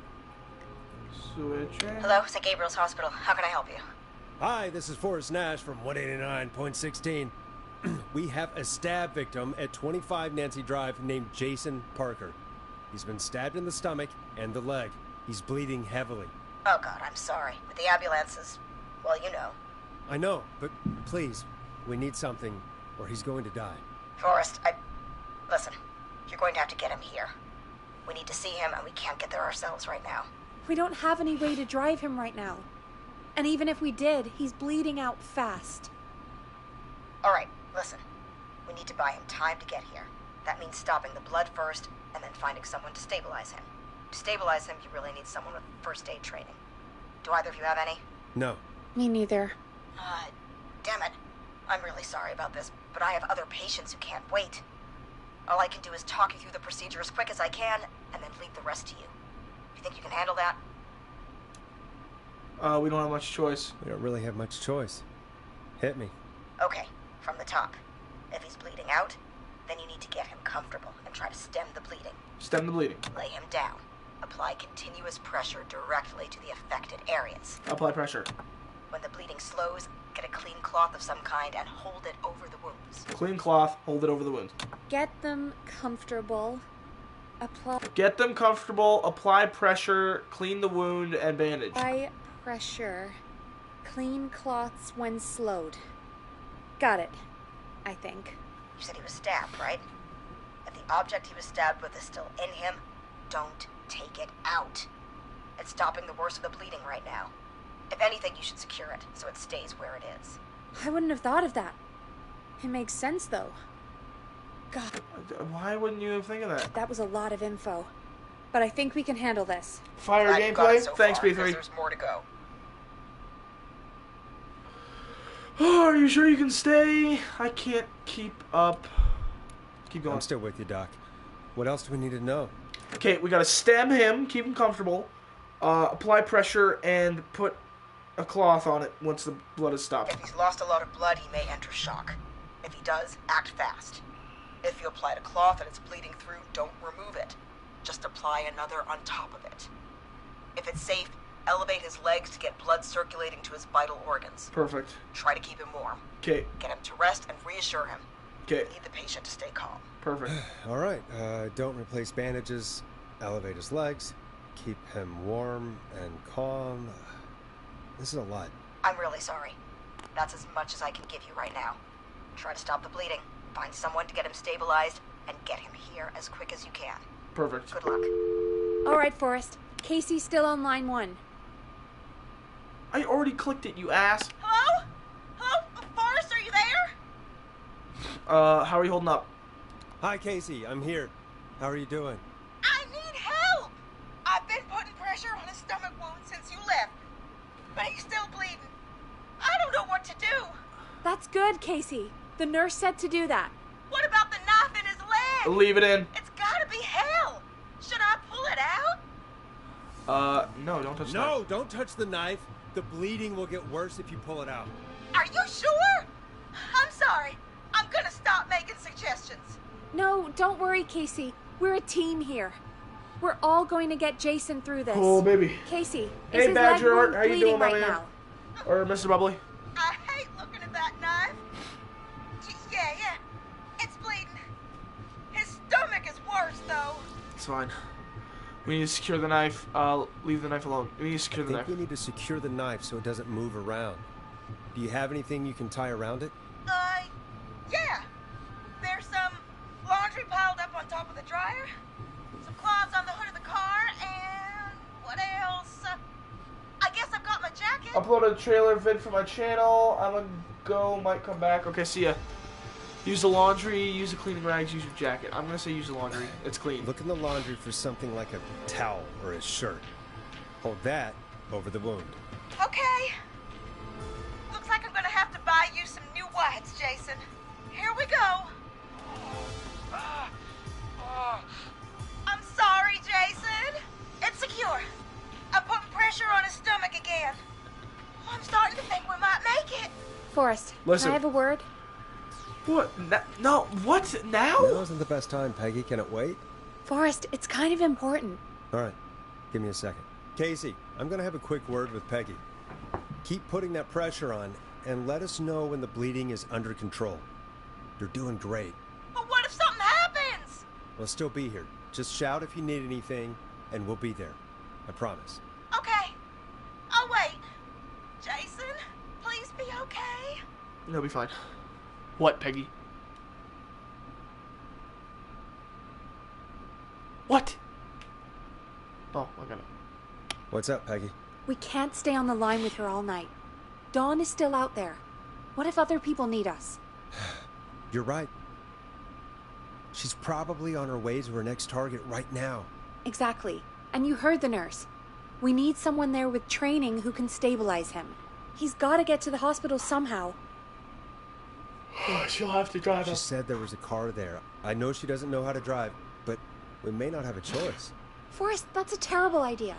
Switch. Hello, St. Gabriel's Hospital. How can I help you? Hi, this is Forrest Nash from 189.16. We have a stab victim at 25 Nancy Drive named Jason Parker. He's been stabbed in the stomach and the leg. He's bleeding heavily. Oh, God, I'm sorry. But the ambulance is... well, you know. I know, but please, we need something or he's going to die. Forrest, listen, you're going to have to get him here. We need to see him, and we can't get there ourselves right now. We don't have any way to drive him right now. And even if we did, he's bleeding out fast. All right, listen. We need to buy him time to get here. That means stopping the blood first, and then finding someone to stabilize him. To stabilize him, you really need someone with first aid training. Do either of you have any? No. Me neither. Damn it. I'm really sorry about this, but I have other patients who can't wait. All I can do is talk you through the procedure as quick as I can, and then leave the rest to you. You think you can handle that? We don't have much choice. We don't really have much choice. Hit me. Okay, from the top. If he's bleeding out, then you need to get him comfortable and try to stem the bleeding. Stem the bleeding. Lay him down. Apply continuous pressure directly to the affected areas. Apply pressure. When the bleeding slows, get a clean cloth of some kind and hold it over the wounds. Clean cloth, hold it over the wound. Get them comfortable. Apply Get them comfortable, apply pressure, clean the wound, and bandage. pressure. Clean cloths when slowed. Got it, I think. You said he was stabbed, right? If the object he was stabbed with is still in him, don't take it out. It's stopping the worst of the bleeding right now. If anything, you should secure it so it stays where it is. I wouldn't have thought of that. It makes sense, though. God, Why wouldn't you think of that? that was a lot of info. But I think we can handle this. Fire Glad you got gameplay? it so Thanks, far, 'cause B3. there's more to go. Oh, are you sure you can stay? I can't keep up. Keep going. I'm still with you, Doc. What else do we need to know? Okay, we gotta stem him, keep him comfortable. Apply pressure and put a cloth on it once the blood has stopped. If he's lost a lot of blood, he may enter shock. If he does, act fast. If you applied a cloth and it's bleeding through, don't remove it. Just apply another on top of it. If it's safe, elevate his legs to get blood circulating to his vital organs. Perfect. Try to keep him warm. Okay. Get him to rest and reassure him. Okay. Need the patient to stay calm. Perfect. All right. Don't replace bandages. Elevate his legs. Keep him warm and calm. This is a lot. I'm really sorry. That's as much as I can give you right now. Try to stop the bleeding. Find someone to get him stabilized and get him here as quick as you can. Perfect. Good luck. All right, Forrest. Casey's still on line 1. I already clicked it, you ass. Hello? Hello? Forrest, are you there? How are you holding up? Hi, Casey. I'm here. How are you doing? I need help! I've been putting pressure on his stomach wound since you left. But he's still bleeding. I don't know what to do. That's good, Casey. The nurse said to do that. What about the knife in his leg? Leave it in. It's gotta be hell. Should I pull it out? No, don't touch that. No, don't touch the knife. The bleeding will get worse if you pull it out. Are you sure? I'm sorry. I'm gonna stop making suggestions. No, don't worry, Casey. We're a team here. We're all going to get Jason through this. Oh, baby. Casey, Hey, is his Badger leg Art, wound how you bleeding doing, my right man? now? Or Mr. Bubbly? I hate looking at that knife. Yeah. It's bleeding. His stomach is worse, though. It's fine. We need to secure the knife. Leave the knife alone. We need to secure the I knife. think we need to secure the knife so it doesn't move around. Do you have anything you can tie around it? Yeah. There's some laundry piled up on top of the dryer, some cloths on the hood of the car, and what else? I guess I've got my jacket. Upload a trailer vid for my channel. I'm gonna go, might come back. Okay, see ya. Use the laundry, use the cleaning rags, use your jacket. I'm gonna say use the laundry. It's clean. Look in the laundry for something like a towel or a shirt. Hold that over the wound. Okay. Looks like I'm gonna have to buy you some new whites, Jason. Here we go. I'm sorry, Jason. It's secure. I'm putting pressure on his stomach again. I'm starting to think we might make it. Forrest, Listen. can I have a word? What? No, what? Now? Now isn't the best time, Peggy. Can it wait? Forrest, it's kind of important. All right. Give me a second. Casey, I'm going to have a quick word with Peggy. Keep putting that pressure on and let us know when the bleeding is under control. You're doing great. But what if something happens? We'll still be here. Just shout if you need anything, and we'll be there. I promise. Okay. I'll wait. Jason, please be okay. He'll be fine. What, Peggy? What? Oh, I got it. What's up, Peggy? We can't stay on the line with her all night. Dawn is still out there. What if other people need us? You're right. She's probably on her way to her next target right now. Exactly. And you heard the nurse. We need someone there with training who can stabilize him. He's got to get to the hospital somehow. She'll have to drive She us. said there was a car there. I know she doesn't know how to drive, but we may not have a choice. Forrest, that's a terrible idea.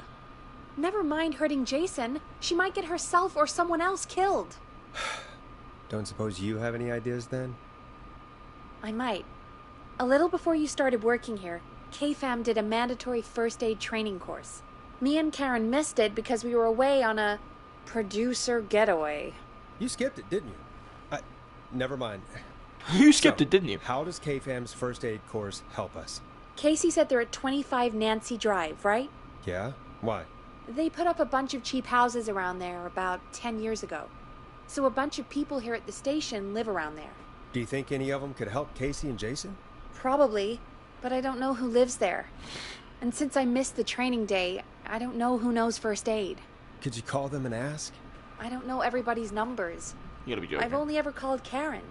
Never mind hurting Jason. She might get herself or someone else killed. Don't suppose you have any ideas then? I might. A little before you started working here, KFAM did a mandatory first aid training course. Me and Karen missed it because we were away on a producer getaway. You skipped it, didn't you? Never mind. You skipped it, didn't you? How does KFAM's first aid course help us? Casey said they're at 25 Nancy Drive, right? Yeah? Why? They put up a bunch of cheap houses around there about 10 years ago. So a bunch of people here at the station live around there. Do you think any of them could help Casey and Jason? Probably, but I don't know who lives there. And since I missed the training day, I don't know who knows first aid. Could you call them and ask? I don't know everybody's numbers. You gotta be joking. I've only ever called Karen.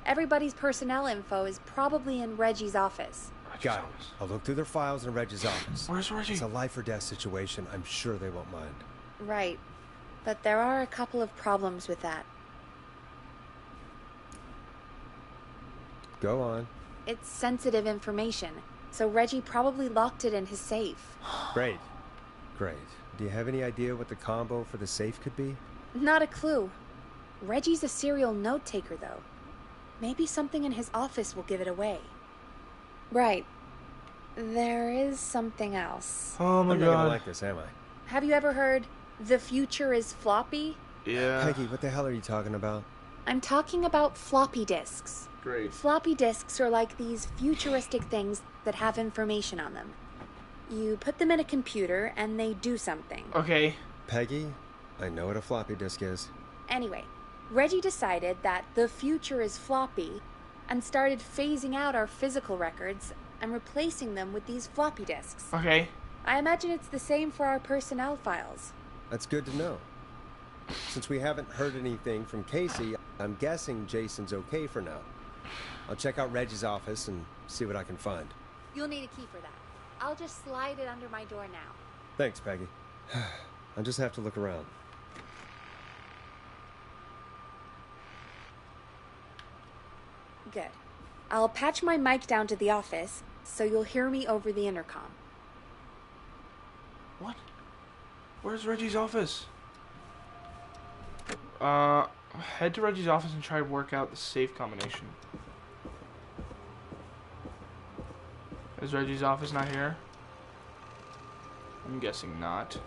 Everybody's personnel info is probably in Reggie's office. Got it. I'll look through their files in Reggie's office. Where's Reggie? It's a life or death situation. I'm sure they won't mind. Right. But there are a couple of problems with that. Go on. It's sensitive information, so Reggie probably locked it in his safe. Great. Great. Do you have any idea what the combo for the safe could be? Not a clue. Reggie's a serial note taker, though. Maybe something in his office will give it away. Right. There is something else. Oh my I'm not gonna god. like this, am I? Have you ever heard, the future is floppy? Yeah. Peggy, what the hell are you talking about? I'm talking about floppy disks. Great. Floppy disks are like these futuristic things that have information on them. You put them in a computer and they do something. Okay. Peggy, I know what a floppy disk is. Anyway, Reggie decided that the future is floppy and started phasing out our physical records and replacing them with these floppy disks. Okay. I imagine it's the same for our personnel files. That's good to know. Since we haven't heard anything from Casey, I'm guessing Jason's okay for now. I'll check out Reggie's office and see what I can find. You'll need a key for that. I'll just slide it under my door now. Thanks, Peggy. I'll just have to look around. Good. I'll patch my mic down to the office, so you'll hear me over the intercom. What? Where's Reggie's office? Head to Reggie's office and try to work out the safe combination. Is Reggie's office not here? I'm guessing not.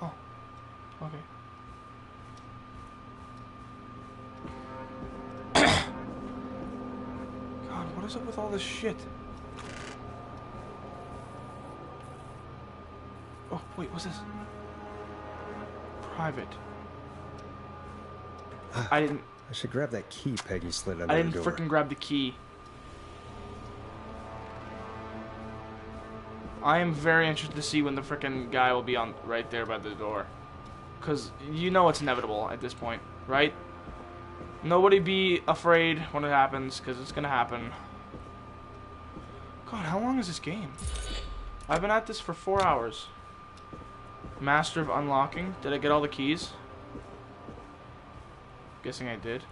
Oh. Okay. God, what is up with all this shit? Oh, wait, what's this? Private. I didn't... I should grab that key Peggy slid under I the didn't door. freaking grab the key. I am very interested to see when the freaking guy will be on right there by the door. Because you know it's inevitable at this point, right? Nobody be afraid when it happens, because it's going to happen. God, how long is this game? I've been at this for 4 hours. Master of unlocking. Did I get all the keys? Guessing I did.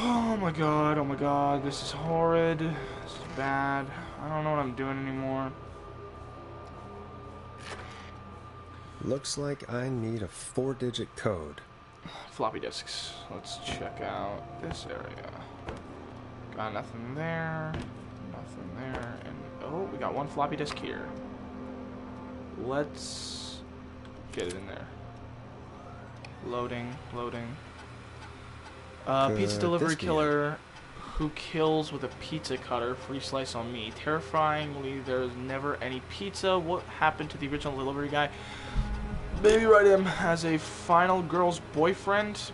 Oh my god, this is horrid. This is bad. I don't know what I'm doing anymore. Looks like I need a 4-digit code. Floppy disks. Let's check out this area. Got nothing there. Nothing there. And oh, we got one floppy disk here. Let's get it in there. Loading, loading. Pizza delivery killer who kills with a pizza cutter. Free slice on me. Terrifyingly, there's never any pizza. What happened to the original delivery guy? Maybe write him as a final girl's boyfriend.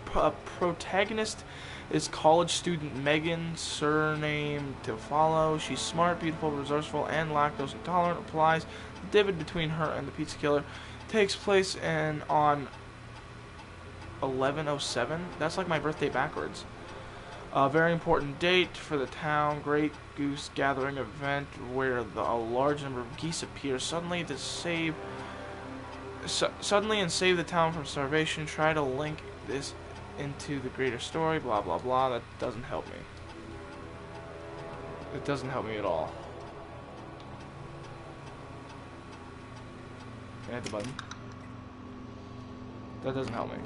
Protagonist is college student Megan. Surname to follow. She's smart, beautiful, resourceful, and lactose intolerant. Applies. The divot between her and the pizza killer takes place on 11/07. That's like my birthday backwards. A very important date for the town. Great Goose Gathering event where a large number of geese appear suddenly and save the town from starvation. Try to link this into the greater story. Blah blah blah. That doesn't help me. It doesn't help me at all. Can I hit the button? That doesn't help me.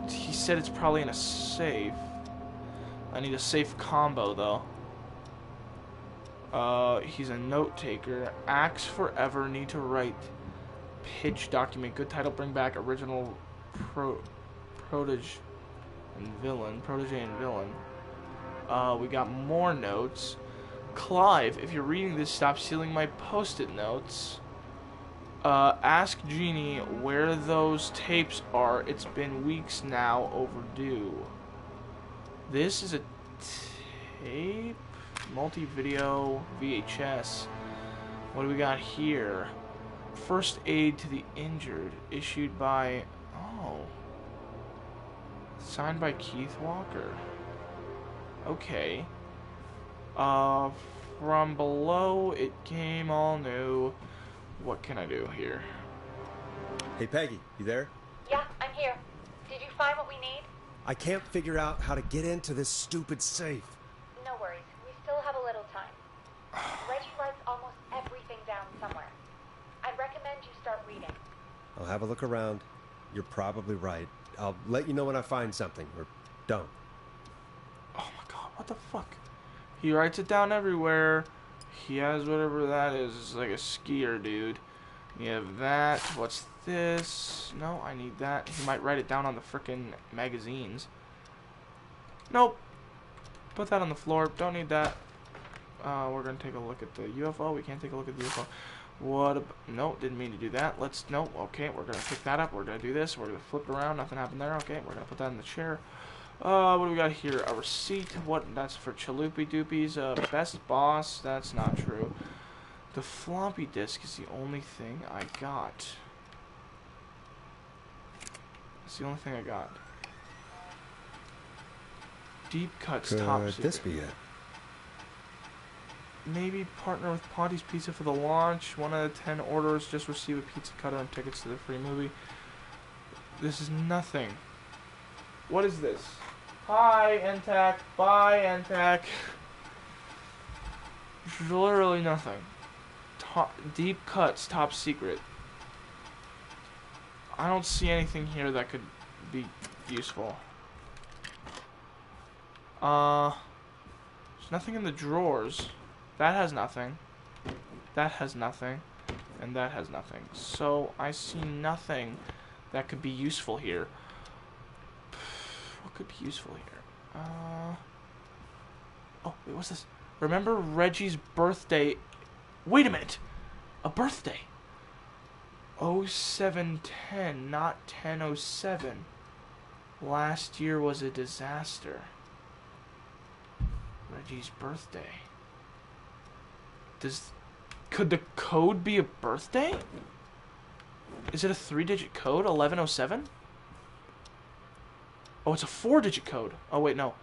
He said it's probably in a safe. I need a safe combo though. He's a note taker. Axe forever. Need to write. Pitch document. Good title. Bring back original protege and villain. We got more notes. Clive, if you're reading this, stop stealing my post-it notes. Ask Jeannie where those tapes are. It's been weeks now. Overdue. This is a tape? Multi-video VHS. What do we got here? First aid to the injured. Issued by... Oh. Signed by Keith Walker. Okay. From below it came all new. What can I do here? Hey, Peggy, you there? Yeah, I'm here. Did you find what we need? I can't figure out how to get into this stupid safe. No worries. We still have a little time. have a look around. You're probably right. I'll let you know when I find something, or don't. Oh my god, what the fuck? He writes it down everywhere. He has whatever that is. It's like a skier, dude. You have that. What's this? No, I need that. He might write it down on the frickin' magazines. Nope. Put that on the floor. Don't need that. We're gonna take a look at the UFO. We can't take a look at the UFO. What? No, didn't mean to do that. Let's. No. Okay, we're gonna pick that up. We're gonna do this. We're gonna flip it around. Nothing happened there. Okay, we're gonna put that in the chair. What do we got here? A receipt. What? That's for Chalupi Doopies. Best Boss. That's not true. The floppy disk is the only thing I got. That's the only thing I got. Deep cuts. Top secret. Could this be it? Maybe partner with Ponty's Pizza for the launch. 1 out of 10 orders just receive a pizza cutter and tickets to the free movie. This is nothing. What is this? Hi, NTAC. Bye, NTAC. Literally nothing. Deep cuts, top secret. I don't see anything here that could be useful. There's nothing in the drawers. That has nothing. That has nothing. And that has nothing. So, I see nothing that could be useful here. What could be useful here? Oh, wait, what's this? Remember Reggie's birthday. Wait a minute. A birthday. 0710, not 1007. Last year was a disaster. Reggie's birthday. Could the code be a birthday? Is it a 3-digit code? 1107? Oh, it's a 4-digit code. Oh, wait, no.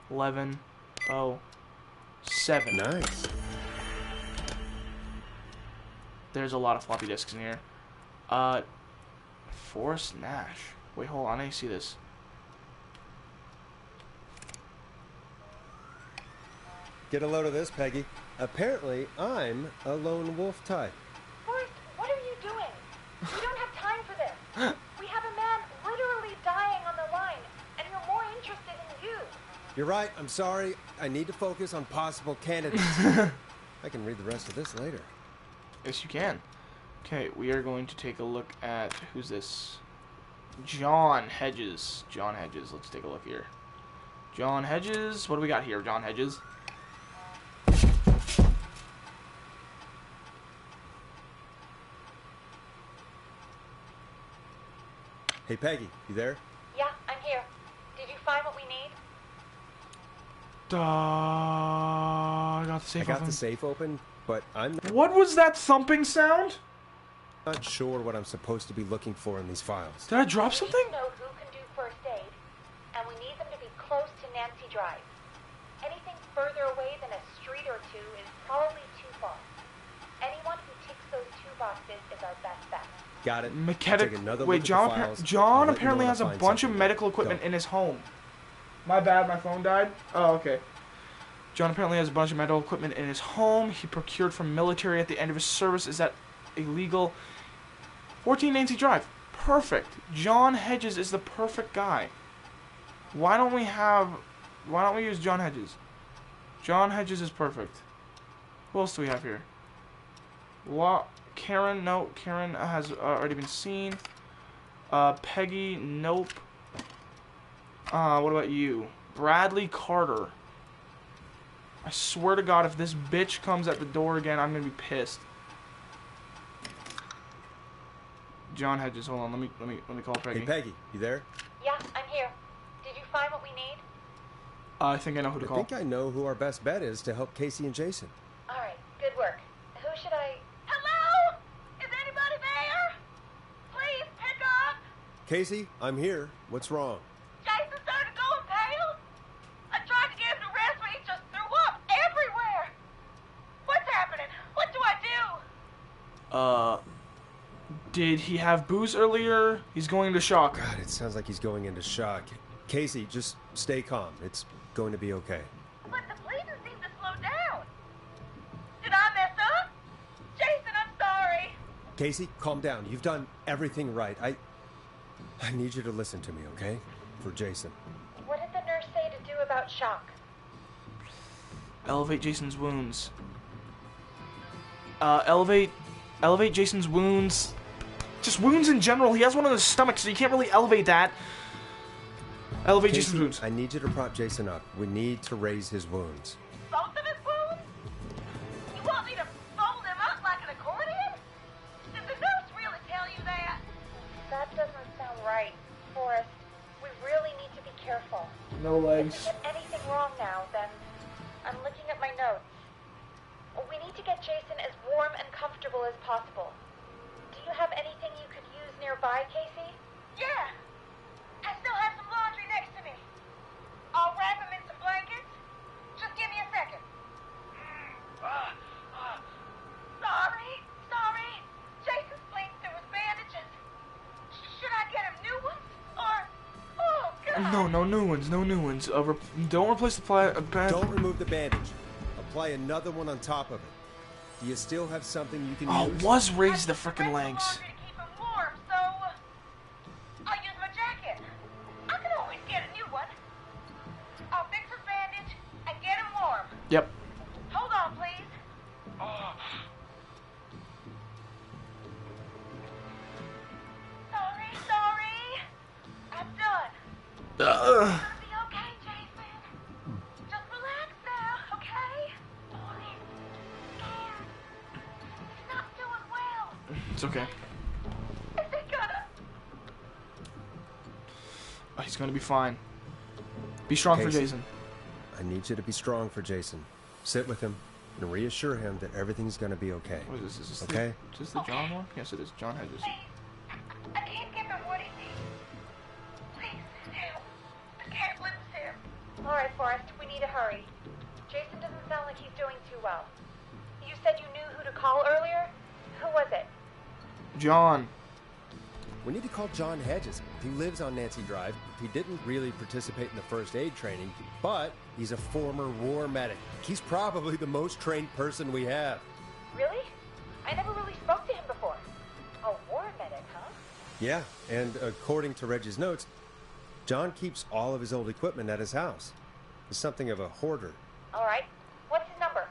1107. Nice. There's a lot of floppy disks in here. Forrest Nash. Wait, hold on. I need to see this. Get a load of this, Peggy. Apparently, I'm a lone wolf type. Forrest, what are you doing? We don't have time for this. We have a man literally dying on the line, and we're more interested in you. You're right. I'm sorry. I need to focus on possible candidates. I can read the rest of this later. Yes, you can. Okay, we are going to take a look at... Who's this? John Hedges. John Hedges. Let's take a look here. John Hedges. What do we got here, John Hedges? Hey, Peggy, you there? Yeah, I'm here. Did you find what we need? I got the safe open. I got the safe open, but I'm What was that thumping sound? not sure what I'm supposed to be looking for in these files. Did I drop something? We need to know who can do first aid, and we need them to be close to Nancy Drive. Anything further away than a street or two is probably too far. Anyone who ticks those 2 boxes is our best bet. Got it. Mechanic. Take another Wait, look at John. the files. I'll John let you know apparently when I has a find bunch of something. medical equipment Go. in his home. My bad, my phone died. Oh, okay. John apparently has a bunch of medical equipment in his home. He procured from military at the end of his service. Is that illegal? 14 Nancy Drive. Perfect. John Hedges is the perfect guy. Why don't we use John Hedges? John Hedges is perfect. Who else do we have here? Karen, no. Karen has already been seen. Peggy, nope. What about you? Bradley Carter. I swear to God, if this bitch comes at the door again, I'm gonna be pissed. John Hedges, hold on. Let me call Peggy. Hey, Peggy, you there? Yeah, I'm here. Did you find what we need? I think I know who to call. I think I know who our best bet is to help Casey and Jason. All right, good work. Who should I... Hello? Is anybody there? Please pick up. Casey, I'm here. What's wrong? Jason started going pale. I tried to get him to rest, but he just threw up everywhere. What's happening? What do I do? Did he have booze earlier? He's going into shock. God, it sounds like he's going into shock. Casey, just stay calm. It's going to be okay. But the bleeding seemed to slow down. Did I mess up? Jason, I'm sorry. Casey, calm down. You've done everything right. I need you to listen to me, okay? For Jason. What did the nurse say to do about shock? Elevate Jason's wounds. Elevate Jason's wounds. Just wounds in general. He has one on his stomach, so you can't really elevate that. Elevate Casey, Jason's wounds. I need you to prop Jason up. We need to raise his wounds. Both of his wounds? You want me to fold him up like an accordion? Did the nurse really tell you that? That doesn't sound right, Forrest. We really need to be careful. No If legs. we get anything wrong now, then I'm looking at my notes. We need to get Jason as warm and comfortable as possible. Do you have anything you could use nearby, Casey? Yeah. I still have some laundry next to me. I'll wrap him in some blankets. Just give me a second. Sorry. Jason's bleeding through his bandages. Should I get him new ones? Or... Oh, God. No, no new ones. No new ones. Don't replace the Don't remove the bandage. Apply another one on top of it. Do you still have something you can use? Was raise the frickin' legs. To keep him warm, so I'll use my jacket. I can always get a new one. I'll fix his bandage and get him warm. Yep. Hold on, please. Sorry. I'm done. It'll be okay, Jason. Just relax now, okay? Oh, he's scared. He's not doing well. It's okay. Is he gonna... He's gonna be fine. Be strong for Casey, Jason. I need you to be strong for Jason. Sit with him and reassure him that everything's gonna be okay. What is this? Is this Okay? Is this the John one? Yes, it is. John Hedges. I can't give him what he needs. Please, help. I can't lose him. All right, Forrest, we need to hurry. Jason doesn't sound like he's doing too well. You said you knew who to call earlier? Who was it? John. We need to call John Hedges. He lives on Nancy Drive. He didn't really participate in the first aid training, but he's a former war medic. He's probably the most trained person we have. Really? I never really spoke to him before. A war medic, huh? Yeah, and according to Reggie's notes, John keeps all of his old equipment at his house. He's something of a hoarder. All right. What's his number?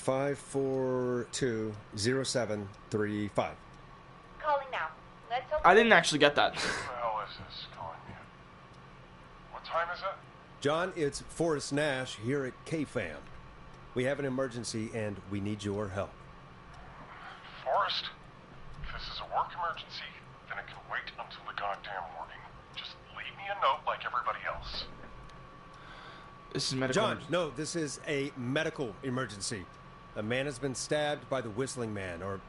5420735. Calling now. Let's hope. I didn't actually get that. Who the hell is this calling me? What time is it? John, it's Forrest Nash here at KFAM. We have an emergency and we need your help. Forrest? If this is a work emergency, then it can wait until the goddamn morning. Just leave me a note like everybody else. This is medical. John, no, this is a medical emergency. A man has been stabbed by the Whistling Man, or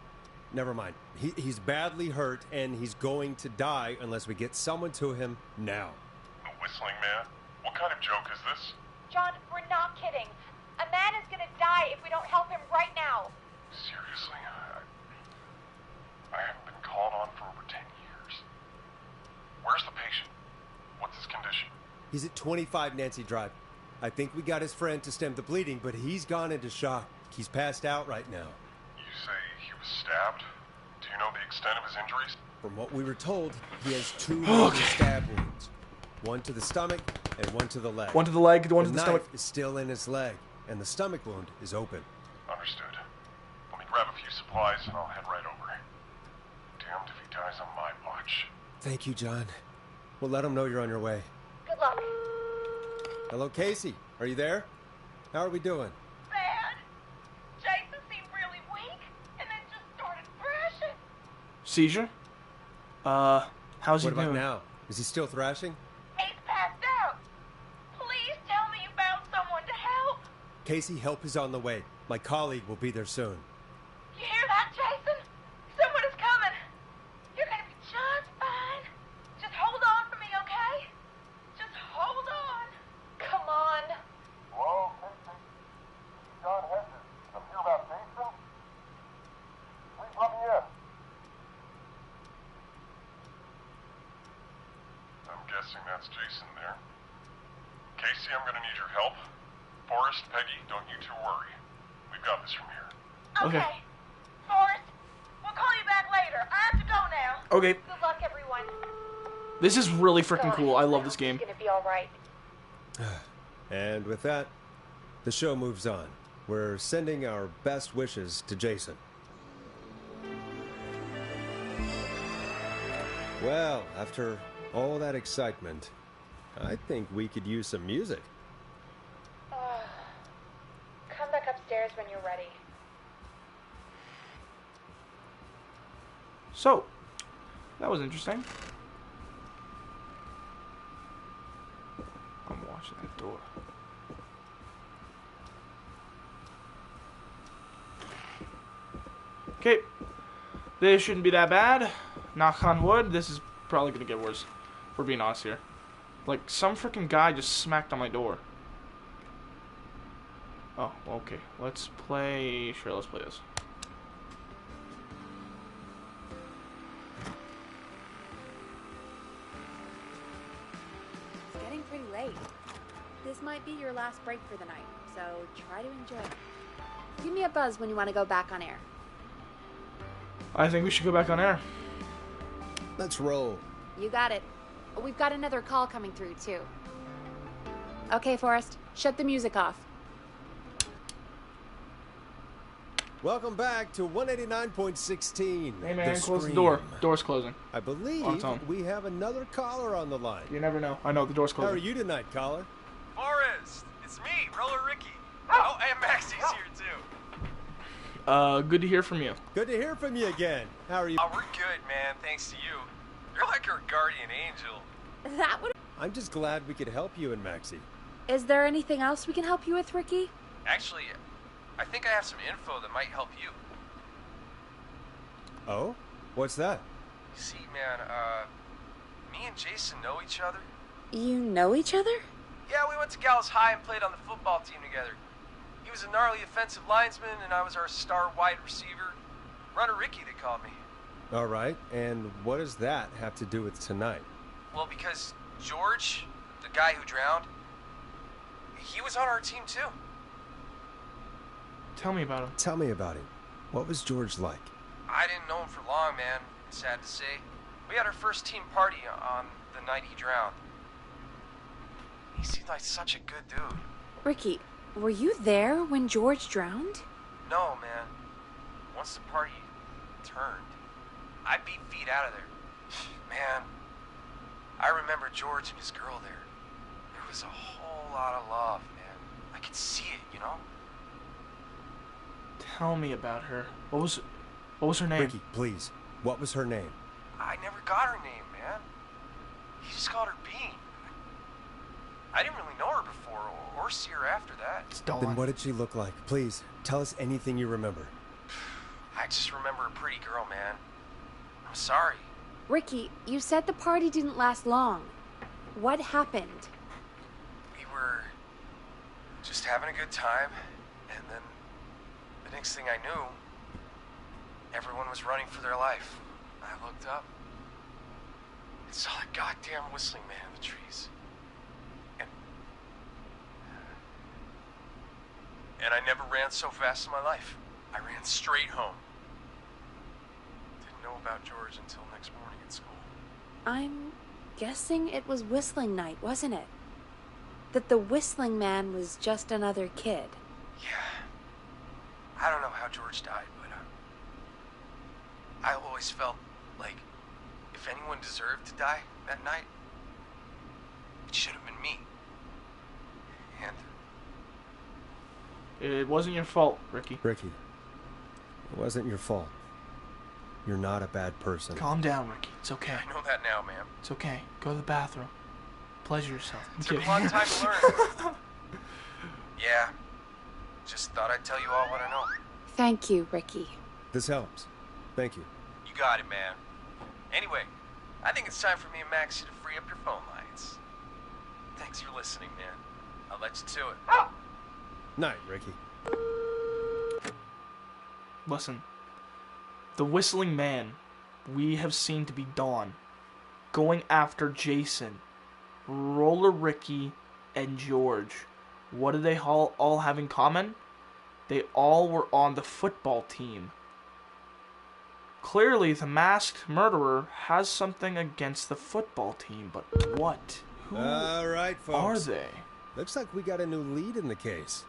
never mind. He's badly hurt and he's going to die unless we get someone to him now. The Whistling Man? What kind of joke is this? John, we're not kidding. A man is gonna die if we don't help him right now. Seriously? I haven't been called on for over 10 years. Where's the patient? What's his condition? He's at 25 Nancy Drive. I think we got his friend to stem the bleeding, but he's gone into shock. He's passed out right now. You say he was stabbed? Do you know the extent of his injuries? From what we were told, he has 2 major stab wounds. One to the stomach and one to the leg. One to the leg, one to The the knife stomach. is still in his leg, and the stomach wound is open. Understood. Let me grab a few supplies and I'll head right over. Damned if he dies on my watch. Thank you, John. We'll let him know you're on your way. Good luck. Hello, Casey. Are you there? How are we doing? Bad. Jason seemed really weak and then just started thrashing. Seizure? How's he What about doing? now? Is he still thrashing? He's passed out. Please tell me you found someone to help. Casey, help is on the way. My colleague will be there soon. You hear that, Jason? Someone is coming. You're gonna be just fine. Just hold on for me, okay? Just hold on. Come on. Hello, Casey. John Hedges. I'm here about Jason. Please let me in. I'm guessing that's Jason there. Casey, I'm gonna need your help. Forrest, Peggy, don't you two worry. We've got this from here. Okay. Forrest, we'll We'll call you back later. I have to go now. Okay. Good luck, everyone. This is really freaking God, cool. I love this hope game. It's gonna be all right. And with that, the show moves on. We're sending our best wishes to Jason. Well, after all that excitement, I think we could use some music. Come back upstairs when you're ready. So, that was interesting. I'm watching that door. Okay. This shouldn't be that bad. Knock on wood. This is probably going to get worse. If we're being honest here. Like, some freaking guy just smacked on my door. Oh, okay. Let's play... Sure, let's play this. It's getting pretty late. This might be your last break for the night, so try to enjoy it. Give me a buzz when you want to go back on air. I think we should go back on air. Let's roll. You got it. We've got another call coming through, too. Okay, Forrest, shut the music off. Welcome back to 189.16. Hey man, close the Scream. door. Door's closing. I believe On its own. we have another caller on the line. You never know. I know, the door's How are closing. you tonight, caller? Forrest, it's me, Roller Ricky. Oh, and Maxie's here too. Good to hear from you. Good to hear from you again. How are you? Oh, we're good, man. Thanks to you. You're like our guardian angel. That would... I'm just glad we could help you and Maxie. Is there anything else we can help you with, Ricky? Actually, I think I have some info that might help you. Oh? What's that? You see, man, me and Jason know each other. You know each other? Yeah, we went to Gallows High and played on the football team together. He was a gnarly offensive linesman, and I was our star wide receiver. Runner Ricky, they called me. All right, and what does that have to do with tonight? Well, because George, the guy who drowned, he was on our team too. Tell me about him. Tell me about him. What was George like? I didn't know him for long, man. Sad to say. We had our first team party on the night he drowned. He seemed like such a good dude. Ricky, were you there when George drowned? No, man. Once the party turned, I beat feet out of there. Man, I remember George and his girl there. There was a whole lot of love, man. I could see it, you know? Tell me about her. What was her name? Ricky, please. What was her name? I never got her name, man. He just called her Bean. I didn't really know her before or see her after that. It's Dawn. Then what did she look like? Please, tell us anything you remember. I just remember a pretty girl, man. I'm sorry. Ricky, you said the party didn't last long. What happened? We were just having a good time, and then the next thing I knew, everyone was running for their life. I looked up and saw that goddamn whistling man in the trees. And I never ran so fast in my life. I ran straight home. Didn't know about George until next morning at school. I'm guessing it was whistling night, wasn't it? That the whistling man was just another kid. Yeah. I don't know how George died, but I always felt like if anyone deserved to die that night, it should have been me. And It wasn't your fault, Ricky. Ricky, it wasn't your fault. You're not a bad person. Calm down, Ricky. It's okay. I know that now, ma'am. It's okay. Go to the bathroom. Pleasure yourself. I'm Took kidding. a long time to learn. Yeah. Just thought I'd tell you all what I know. Thank you, Ricky. This helps. Thank you. You got it, man. Anyway, I think it's time for me and Maxie to free up your phone lines. Thanks for listening, man. I'll let you to it. Night, Ricky. Listen. The whistling man we have seen to be Dawn, going after Jason, Roller Ricky, and George. What do they all have in common? They all were on the football team. Clearly, the masked murderer has something against the football team, but what? Who All right, are folks. they? Looks like we got a new lead in the case.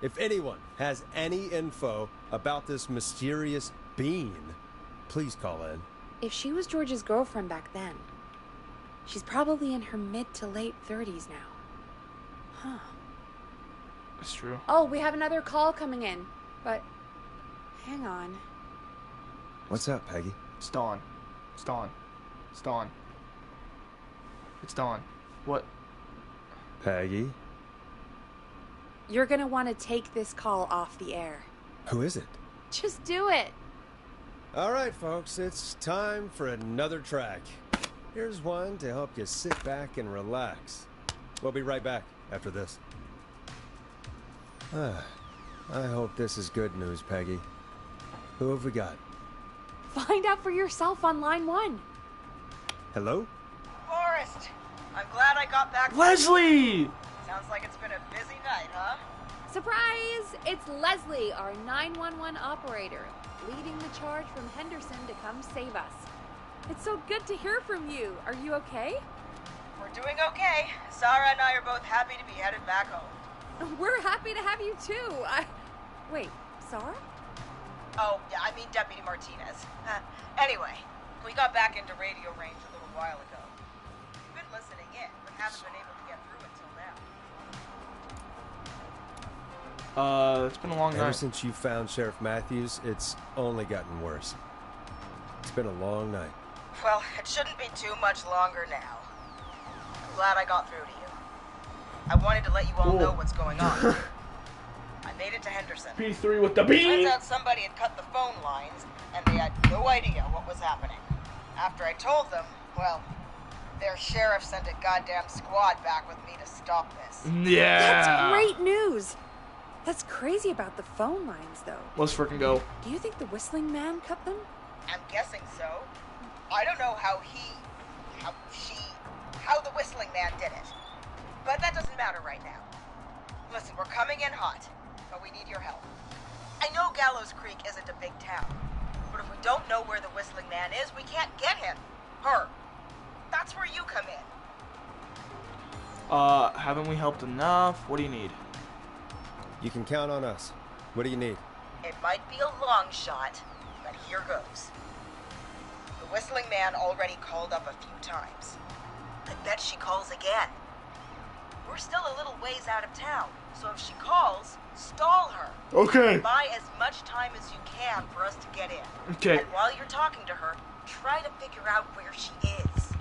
If anyone has any info about this mysterious being, please call in. If she was George's girlfriend back then, she's probably in her mid to late 30s now. Huh. That's true. Oh, we have another call coming in, but hang on. What's up, Peggy? It's Dawn. It's Dawn. It's Dawn. It's Dawn. What? Peggy? You're gonna want to take this call off the air. Who is it? Just do it. All right, folks, it's time for another track. Here's one to help you sit back and relax. We'll be right back after this. I hope this is good news, Peggy. Who have we got? Find out for yourself on line 1. Hello? Forrest, I'm glad I got back. Leslie! Sounds like it's been a busy night, huh? Surprise! It's Leslie, our 911 operator, leading the charge from Henderson to come save us. It's so good to hear from you. Are you okay? We're doing okay. Sarah and I are both happy to be headed back home. We're happy to have you too. Wait, Sarah? Oh, yeah, I mean Deputy Martinez. Anyway, we got back into radio range a little while ago. We've been listening in, but haven't been able to get through until now. It's been a long Ever night. since you found Sheriff Matthews, it's only gotten worse. It's been a long night. Well, it shouldn't be too much longer now. I'm glad I got through to you. I wanted to let you all know what's going on. I made it to Henderson. P3 with the Turns bean! out somebody had cut the phone lines, and they had no idea what was happening. After I told them, well, their sheriff sent a goddamn squad back with me to stop this. Yeah! That's great news. That's crazy about the phone lines, though. Let's freaking go. Do you think the whistling man cut them? I'm guessing so. I don't know how the whistling man did it. But that doesn't matter right now. Listen, we're coming in hot, but we need your help. I know Gallows Creek isn't a big town, but if we don't know where the whistling man is, we can't get him. Her. That's where you come in. Haven't we helped enough? What do you need? You can count on us. What do you need? It might be a long shot, but here goes. The whistling man already called up a few times. I bet she calls again. We're still a little ways out of town, so if she calls, stall her. Okay. Buy as much time as you can for us to get in. Okay. And while you're talking to her, try to figure out where she is.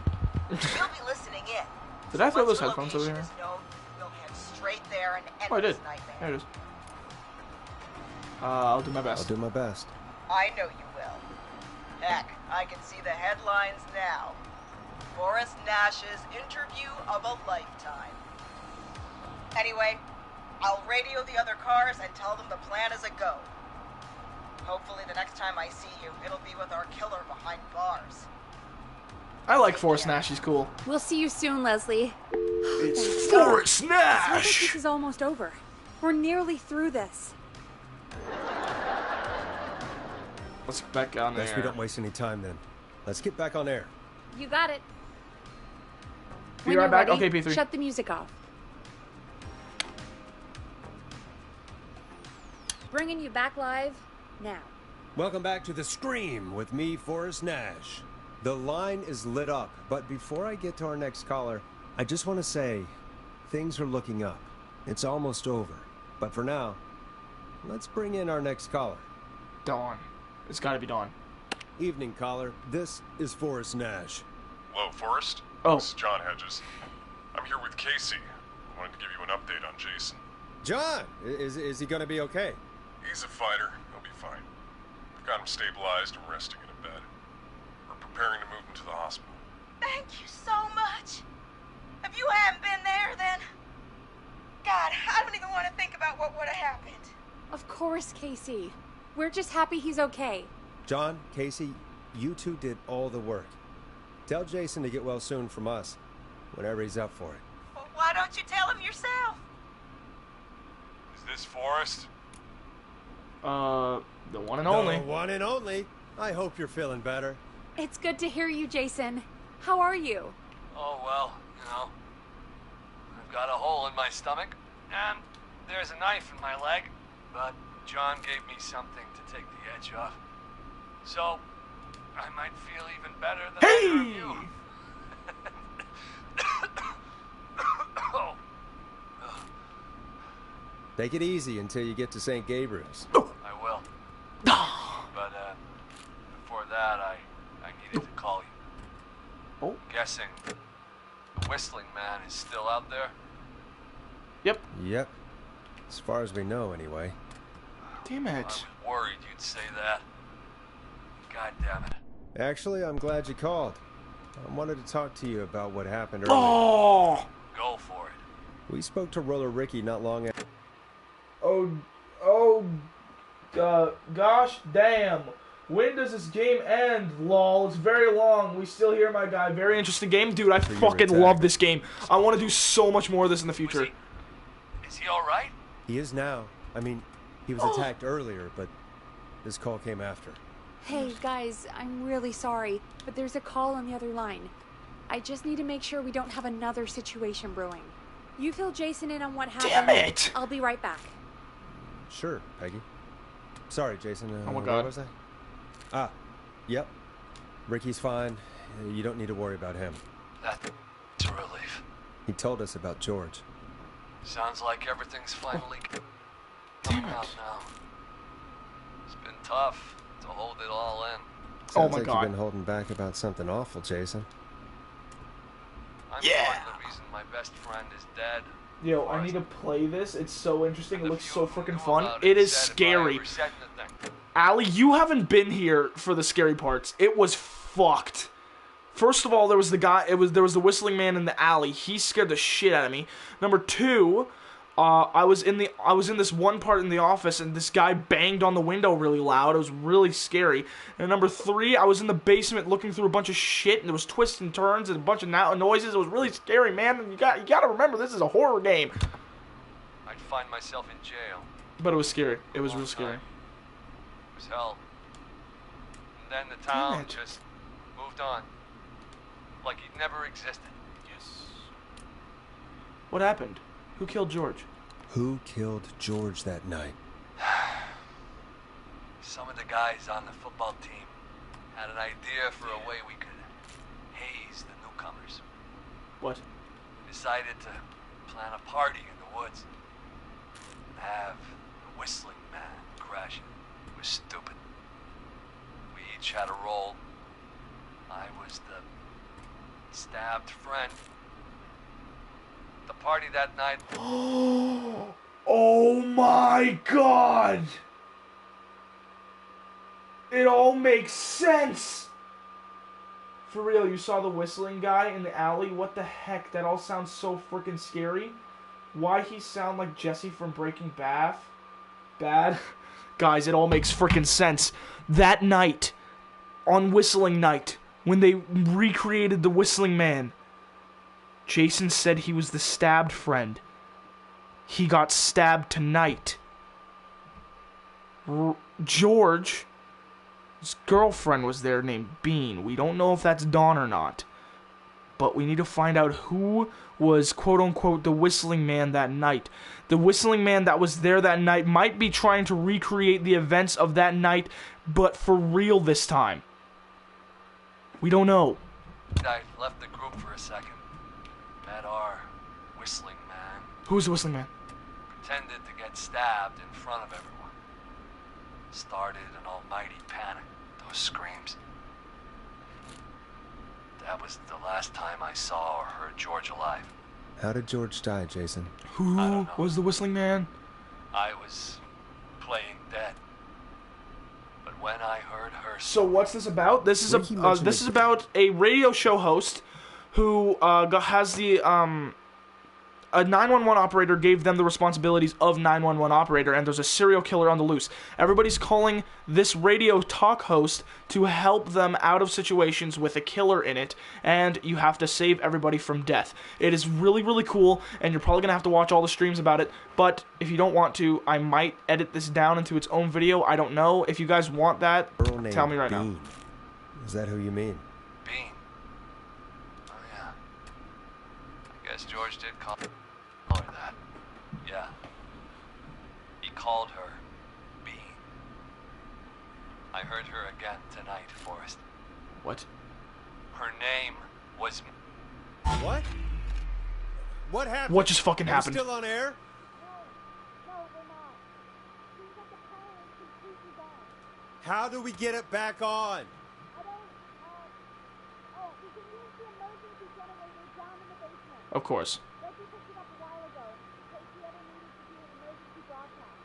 We'll be listening in. Did I throw Once those her headphones over location here? is known, we'll head straight there and end Oh, I did. this nightmare. There it is. I'll do my best. I'll do my best. I know you will. Heck, I can see the headlines now. Forrest Nash's interview of a lifetime. Anyway, I'll radio the other cars and tell them the plan is a go. Hopefully the next time I see you, it'll be with our killer behind bars. I like Forrest Nash. He's cool. We'll see you soon, Leslie. It's Thank God. Forrest Sounds like Nash! this is almost over. We're nearly through this. Let's get back on Guess we there. don't waste any time then. Let's get back on air. You got it. Be When right you're back. ready, Okay, P3. Shut the music off. Bringing you back live now. Welcome back to The Scream with me, Forrest Nash. The line is lit up, but before I get to our next caller, I just want to say things are looking up. It's almost over. But for now, let's bring in our next caller. Dawn. It's gotta be Dawn. Evening, caller. This is Forrest Nash. Hello, Forrest. Oh. This is John Hedges. I'm here with Casey. I wanted to give you an update on Jason. John, is he going to be okay? He's a fighter. He'll be fine. I've got him stabilized and resting in a bed. We're preparing to move him to the hospital. Thank you so much. If you hadn't been there, then... God, I don't even want to think about what would have happened. Of course, Casey. We're just happy he's okay. John, Casey, you two did all the work. Tell Jason to get well soon from us, whenever he's up for it. Well, why don't you tell him yourself? Is this Forrest? The one and only. The one and only. I hope you're feeling better. It's good to hear you, Jason. How are you? Oh, well, I've got a hole in my stomach, and there's a knife in my leg, but John gave me something to take the edge off. So, I might feel even better than either of you. Oh. Take it easy until you get to St. Gabriel's. I will. But, before that, I needed to call you. Oh. Guessing the Whistling Man is still out there? Yep. Yep. As far as we know, anyway. Damn I it. was worried you'd say that. God damn it. Actually, I'm glad you called. I wanted to talk to you about what happened earlier. Oh. Go for it. We spoke to Roller Ricky not long after. Gosh damn. When does this game end? Lol, it's very long. We still hear my guy. Very interesting game. Dude, I fucking love this game. I want to do so much more of this in the future. Is he alright? He is now. I mean, he was attacked earlier, but this call came after. Hey, guys, I'm really sorry, but there's a call on the other line. I just need to make sure we don't have another situation brewing. You fill Jason in on what happened. Damn it! I'll be right back. Sure, Peggy. Sorry, Jason. Oh my What God. was that? Ah, yep. Ricky's fine. You don't need to worry about him. That's a relief. He told us about George. Sounds like everything's finally coming out now. It's been tough to hold it all in. Sounds my like God. You've been holding back about something awful, Jason. I'm part of the reason my best friend is dead. Yo, I need to play this. It's so interesting. It The looks few so who freaking knew fun. about It is said if I scary. ever said anything, Allie, you haven't been here for the scary parts. It was fucked. First of all, there was the Whistling Man in the alley. He scared the shit out of me. Number two, I was in this one part in the office, and this guy banged on the window really loud. It was really scary. And number three, I was in the basement looking through a bunch of shit, and there was twists and turns and a bunch of noises. It was really scary, man. And you got to remember, this is a horror game. I'd find myself in jail. But it was scary. It was Long real scary. time. It was hell. And then the town just moved on. Like he'd never existed. Yes. What happened? Who killed George? Who killed George that night? Some of the guys on the football team had an idea for a way we could haze the newcomers. What? We decided to plan a party in the woods. Have the Whistling Man crash it. It was stupid. We each had a role. I was the stabbed friend. The party that night. Oh my God! It all makes sense! For real, you saw the whistling guy in the alley? What the heck? That all sounds so freaking scary. Why he sound like Jesse from Breaking Bad? Guys, it all makes freaking sense. That night, on Whistling Night, when they recreated the Whistling Man, Jason said he was the stabbed friend. He got stabbed tonight. George's girlfriend was there named Bean. We don't know if that's Dawn or not. But we need to find out who was quote-unquote the Whistling Man that night. The Whistling Man that was there that night might be trying to recreate the events of that night, but for real this time. We don't know. I left the group for a second. Met our Whistling Man. Who's the Whistling Man? Pretended to get stabbed in front of everyone. Started an almighty panic. Those screams. That was the last time I saw or heard George alive. How did George die, Jason? Who was the Whistling Man? I was playing dead. But when I heard her... So what's this about? This is Ricky mentioned this it- is about a radio show host who has the a 911 operator gave them the responsibilities of 911 operator, and there's a serial killer on the loose. Everybody's calling this radio talk host to help them out of situations with a killer in it, and you have to save everybody from death. It is really, really cool, and you're probably going to have to watch all the streams about it, but if you don't want to, I might edit this down into its own video. I don't know. If you guys want that, tell me right now. Is that who you mean? Bean. Oh, yeah. I guess George did call her that. Yeah. He called her Bean. I heard her again tonight, Forrest. What? Her name was... What? What happened? What just fucking happened? Still on air? No, we're not. Seems like the power is completely gone. How do we get it back on? I don't, we can use the emergency generator down in the basement. Of course. Reggie picked it up a while ago, in case we ever needed to do an emergency broadcast.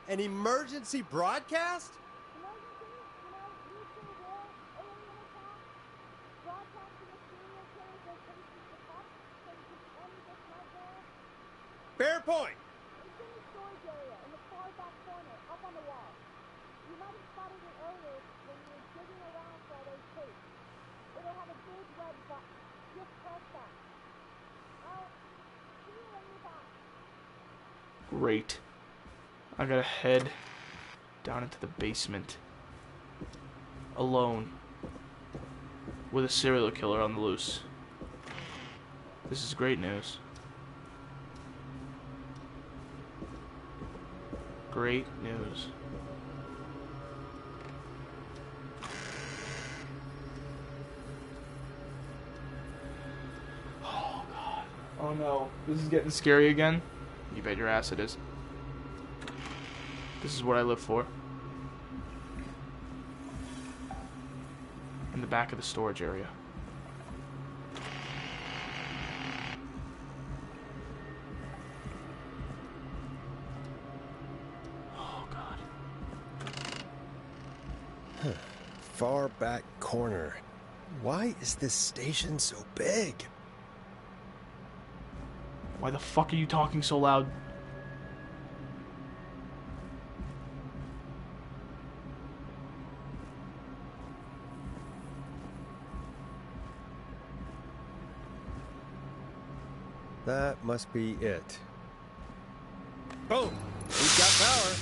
An emergency broadcast? Emergency? You know, nuclear war, alien attack, broadcasting a serial killer's location to us, so we can end this nightmare. Fair point. It's in the storage area, in the far back corner, up on the wall. You might have spotted it earlier when you were digging around for all those tapes. It'll have a big red button. Just press that. I'll see you when you're back. Great. I gotta head down into the basement. Alone. With a serial killer on the loose. This is great news. Great news. Oh god. Oh no. This is getting scary again. You bet your ass it is. This is what I live for. In the back of the storage area. Oh god. Far back corner. Why is this station so big? Why the fuck are you talking so loud? That must be it. Boom! We've got power.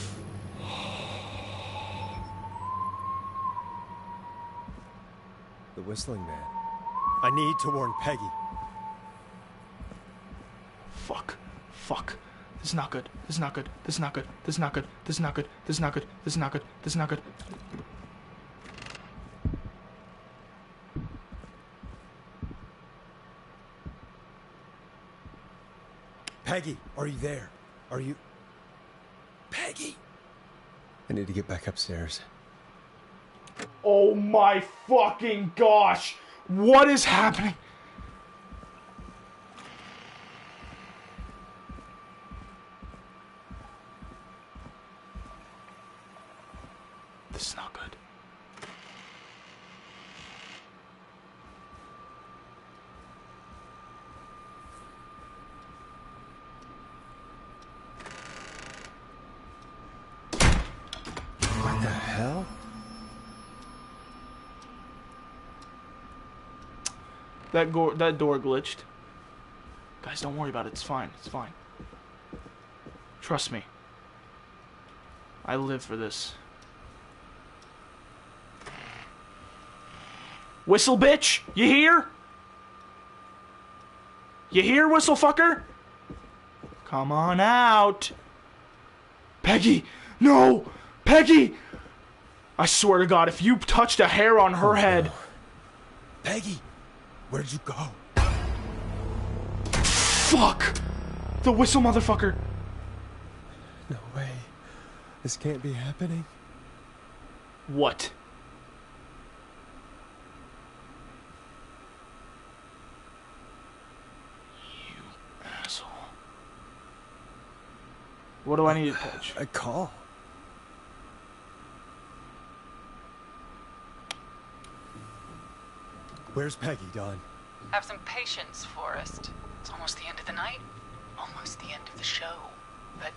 The whistling man. I need to warn Peggy. Fuck. Fuck. This is not good. This is not good. This is not good. This is not good. This is not good. This is not good. This is not good. This is not good. Peggy, are you there? Are you... Peggy! I need to get back upstairs. Oh my fucking gosh! What is happening? This is not good. What the hell? That door glitched. Guys, don't worry about it. It's fine. It's fine. Trust me. I live for this. Whistle, bitch! You hear? You hear, whistle fucker? Come on out. Peggy! No! Peggy! I swear to God, if you touched a hair on her head... No. Peggy! Where'd you go? Fuck! The whistle motherfucker! No way. This can't be happening. What? You asshole. What do I need to touch? A call. Where's Peggy, Don? Have some patience, Forrest. It's almost the end of the night. almost the end of the show, but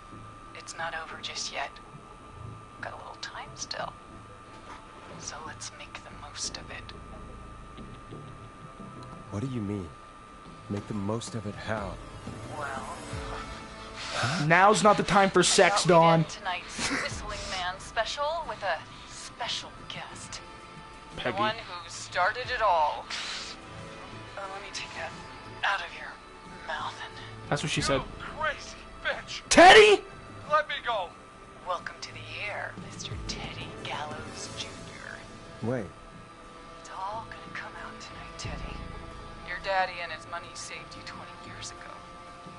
it's not over just yet. Got a little time still. So let's make the most of it. What do you mean? Make the most of it how? Well, Now's not the time for sex, thought we'd Dawn. end tonight's Whistling Man special with a special guest. Peggy. The one who started it all. Let me take that out of your mouth and That's what she said. You crazy bitch! Teddy! Let me go! welcome to the air, Mr. Teddy Gallows Jr. Wait, It's all gonna come out tonight, Teddy. Your daddy and his money saved you 20 years ago.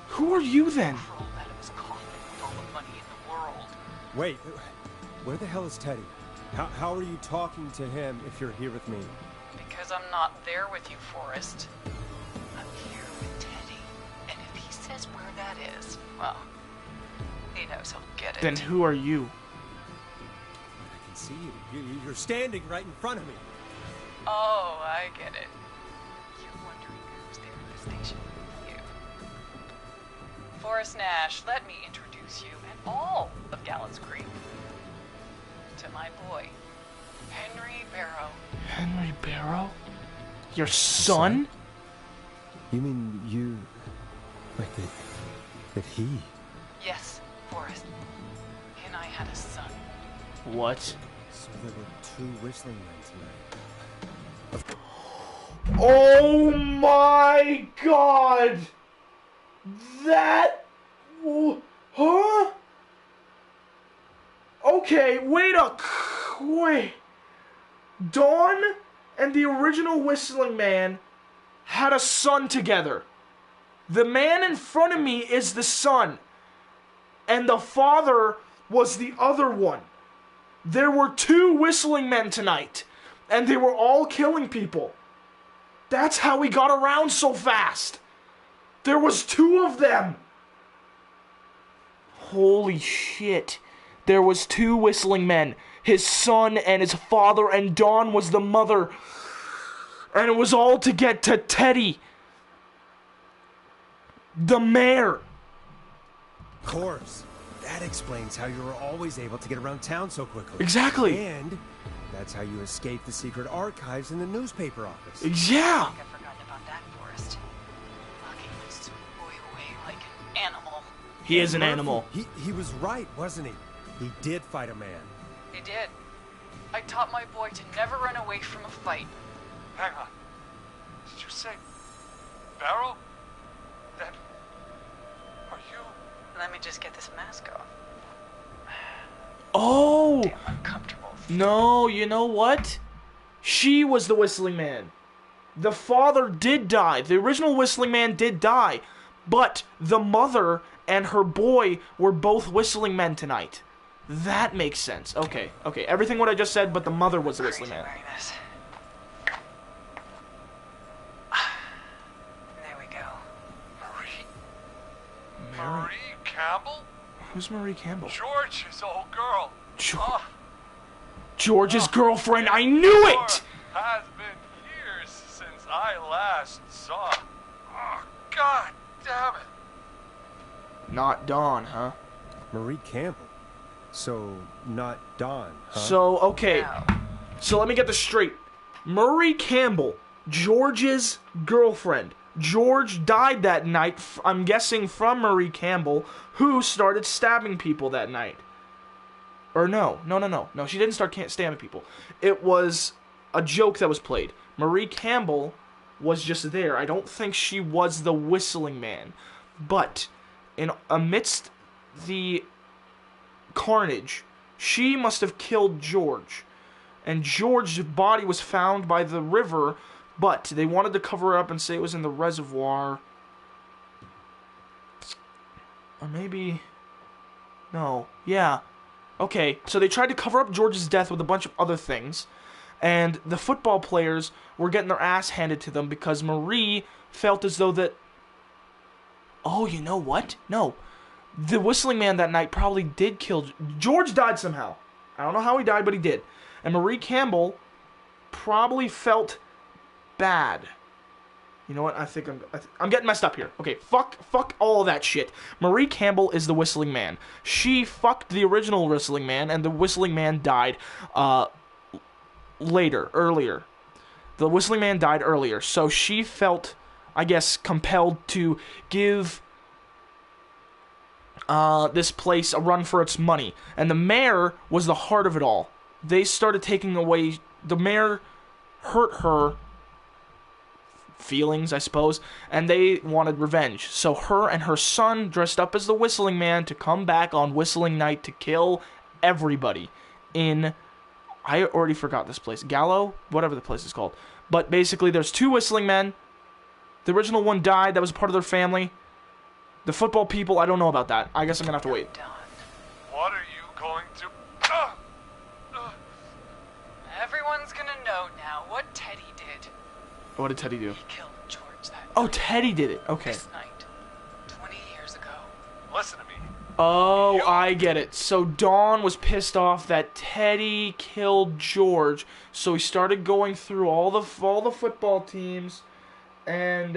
Who are you then? Crawled out of his coffin with all the money in the world. wait. Where the hell is Teddy? How are you talking to him if you're here with me? Because I'm not there with you, Forrest. I'm here with Teddy. And if he says where that is, well, he knows he'll get it. Then who are you? I can see you. You're standing right in front of me. Oh, I get it. You're wondering who's there at the station with you. Forrest Nash, let me introduce you and all of Gallows Creek to my boy, Henry Barrow. Henry Barrow? Your son? You mean you... like that he... Yes, Forrest. He and I had a son. What? So there were two whistling men tonight. Oh my god! That... Huh? Okay, wait. Dawn and the original Whistling Man had a son together. The man in front of me is the son. And the father was the other one. There were two Whistling Men tonight. And they were all killing people. That's how we got around so fast. There was two of them. Holy shit. There was two Whistling Men. His son and his father, and Dawn was the mother. And it was all to get to Teddy, the mayor. Of course. That explains how you were always able to get around town so quickly. Exactly. And that's how you escaped the secret archives in the newspaper office. Yeah. I've forgotten about that, Forrest. Lucky would swing boy away like an animal. He is an Murphy, animal. He was right, wasn't he? He did fight a man. He did. I taught my boy to never run away from a fight. Hang on. Did you say Barrow? Then are you? Let me just get this mask off. Oh. Damn uncomfortable. No, you know what? She was the Whistling Man. The father did die. The original Whistling Man did die. But the mother and her boy were both Whistling Men tonight. That makes sense. Okay. Everything what I just said, but the mother was the Whistling Man. Wearing this. There we go. Marie Campbell? Who's Marie Campbell? George's old girl. Jo- George's girlfriend. I knew it! Has been years since I last saw. Oh, God damn it. Not Dawn, huh? Marie Campbell. So, not Dawn, huh? So, okay. Now, So let me get this straight. Marie Campbell, George's girlfriend. George died that night, I'm guessing from Marie Campbell, who started stabbing people that night. Or no, she didn't start stabbing people. It was a joke that was played. Marie Campbell was just there. I don't think she was the Whistling Man. But, amidst the carnage, she must have killed George. And George's body was found by the river, but they wanted to cover it up and say it was in the reservoir. Or maybe... No. Yeah. Okay, so they tried to cover up George's death with a bunch of other things. And the football players were getting their ass handed to them because Marie felt as though that... Oh, you know what? No. The Whistling Man that night probably did kill... George died somehow. I don't know how he died, but he did. And Marie Campbell probably felt bad. You know what? I think I'm getting messed up here. Okay, fuck all that shit. Marie Campbell is the Whistling Man. She fucked the original Whistling Man, and the Whistling Man died earlier. The Whistling Man died earlier, so she felt, I guess, compelled to give this place a run for its money. And the mayor was the heart of it all. They started taking away... The mayor hurt her feelings, I suppose, and they wanted revenge. So her and her son dressed up as the Whistling Man to come back on Whistling Night to kill everybody in... I already forgot this place. Gallo? Whatever the place is called. But basically, there's 2 Whistling Men. The original one died. That was part of their family. The football people, I don't know about that. I guess I'm going to have to wait. What are you going to... Everyone's gonna know now what Teddy did. What did Teddy do? He killed George that Oh, night. Teddy did it. Okay. This night, 20 years ago. Listen to me. Oh, I get it. So Dawn was pissed off that Teddy killed George, so he started going through all the football teams and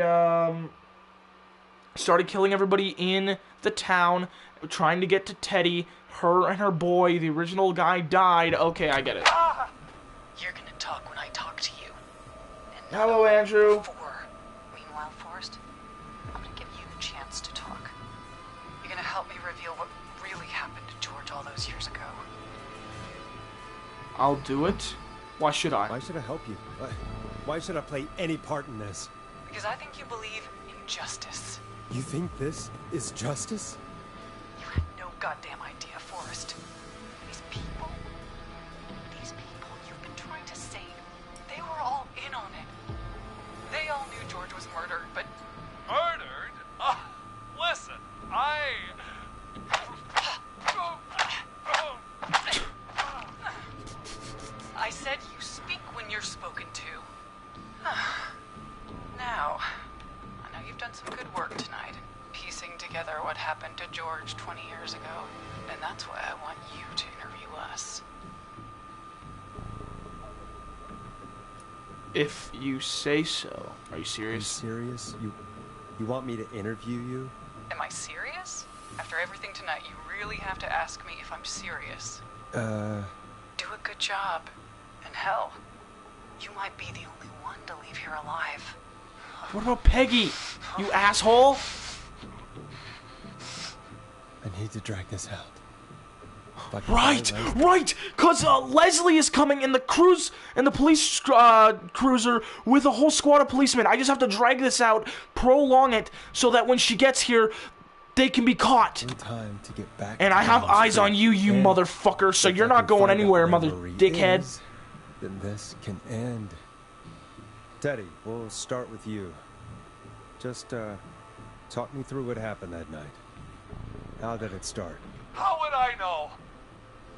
started killing everybody in the town, trying to get to Teddy. Her and her boy, the original guy, died. Okay, I get it. You're gonna talk when I talk to you. And Hello, Andrew. Meanwhile, Forrest, I'm gonna give you the chance to talk. You're gonna help me reveal what really happened to George all those years ago. I'll do it. Why should I? Why should I help you? Why should I play any part in this? Because I think you believe in justice. You think this is justice? You had no goddamn idea, Forrest. These people you've been trying to save, they were all in on it. They all knew George was murdered, but... Murdered? Listen, I said you speak when you're spoken to. Now, I know you've done some good work tonight, piecing together what happened to George 20 years ago, and that's why I want you to interview us. If you say so. Are you Are you serious? serious? You want me to interview you? Am I serious? After everything tonight, you really have to ask me if I'm serious. Do a good job. And hell, you might be the only one to leave here alive. What about Peggy? You asshole! I need to drag this out. If I can Right, find Leslie- right. Cause Leslie is coming in the police cruiser with a whole squad of policemen. I just have to drag this out, prolong it, so that when she gets here, they can be caught. In time to get back. And to I have Gallows eyes on Creek. you, you And motherfucker. So if you're I not can going find out anywhere, where mother Marie dickhead. is, then this can end. Teddy, we'll start with you. Just talk me through what happened that night. How did it start? how would I know?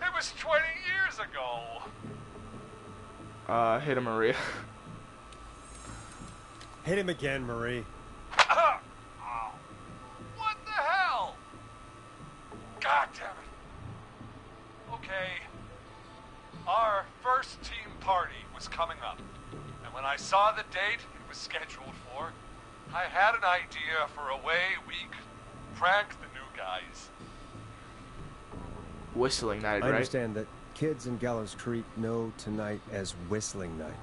It was 20 years ago. Hit him, Maria. Hit him again, Marie. What the hell? God damn it. Okay. Our first team party was coming up. And when I saw the date it was scheduled for, I had an idea for a way we could prank the new guys. Whistling night, I right? understand that kids in Gallows Creek know tonight as Whistling Night.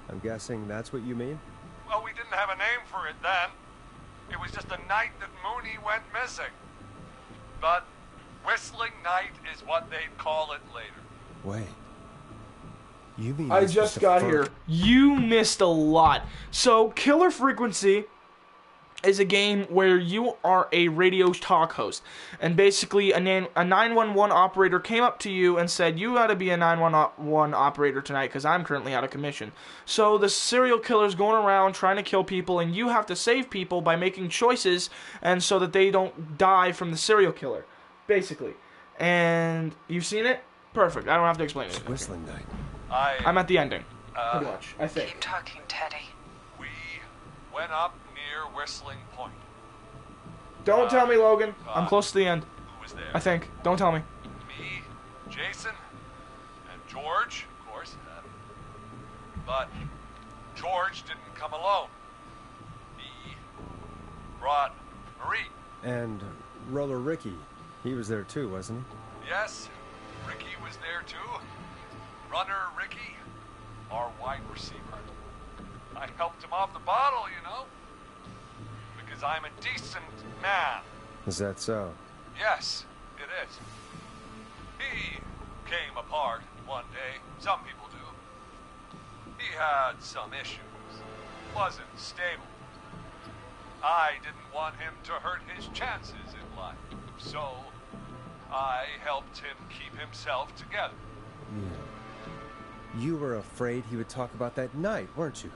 I'm guessing that's what you mean? Well, we didn't have a name for it then. It was just the night that Mooney went missing. But Whistling Night is what they'd call it later. Wait. You mean I this was just the got first- here. You missed a lot. So, Killer Frequency is a game where you are a radio talk host. And basically, a 911 operator came up to you and said, you got to be a 911 operator tonight because I'm currently out of commission. So, the serial killer's going around trying to kill people, and you have to save people by making choices and so that they don't die from the serial killer. Basically. And you've seen it? Perfect. I don't have to explain it. Whistling Night. I'm at the ending. Pretty much, I think. Keep talking, Teddy. We went up near Whistling Point. Don't tell me, Logan. I'm close to the end. Who was there? I think. Don't tell me. Me, Jason, and George, of course. But George didn't come alone. brought Marie. And Roller Ricky, he was there too, wasn't he? Yes, Ricky was there too. Runner Ricky, our wide receiver. I helped him off the bottle, you know. Because I'm a decent man. Is that so? Yes, it is. He came apart one day. Some people do. He had some issues. Wasn't stable. I didn't want him to hurt his chances in life. So, I helped him keep himself together. Yeah. You were afraid he would talk about that night, weren't you?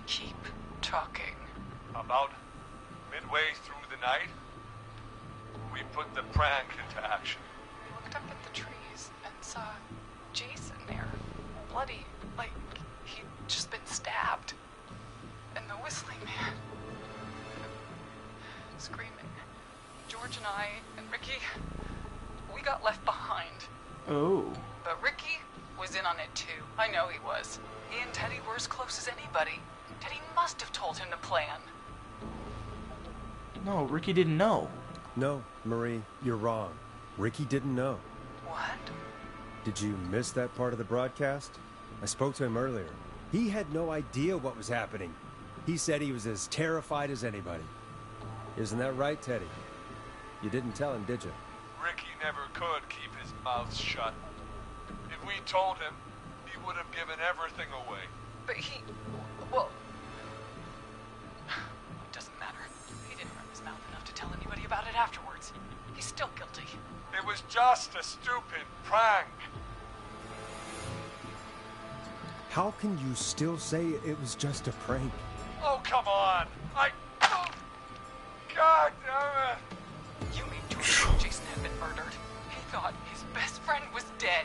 Keep talking. About midway through the night, we put the prank into action. We looked up at the trees and saw Jason there, bloody, like he'd just been stabbed. And the whistling man, screaming. George and I and Ricky, we got left behind. Oh. But Ricky was in on it too. I know he was. He and Teddy were as close as anybody. Teddy must have told him to plan. No, Ricky didn't know. No, Marie, you're wrong. Ricky didn't know. What? Did you miss that part of the broadcast? I spoke to him earlier. He had no idea what was happening. He said he was as terrified as anybody. Isn't that right, Teddy? You didn't tell him, did you? Ricky never could keep his mouth shut. If we told him, he would have given everything away. But well, it doesn't matter. He didn't run his mouth enough to tell anybody about it afterwards. He's still guilty. It was just a stupid prank. How can you still say it was just a prank? Oh, come on. Oh, God damn it. You made George think Jason had been murdered. He thought his best friend was dead.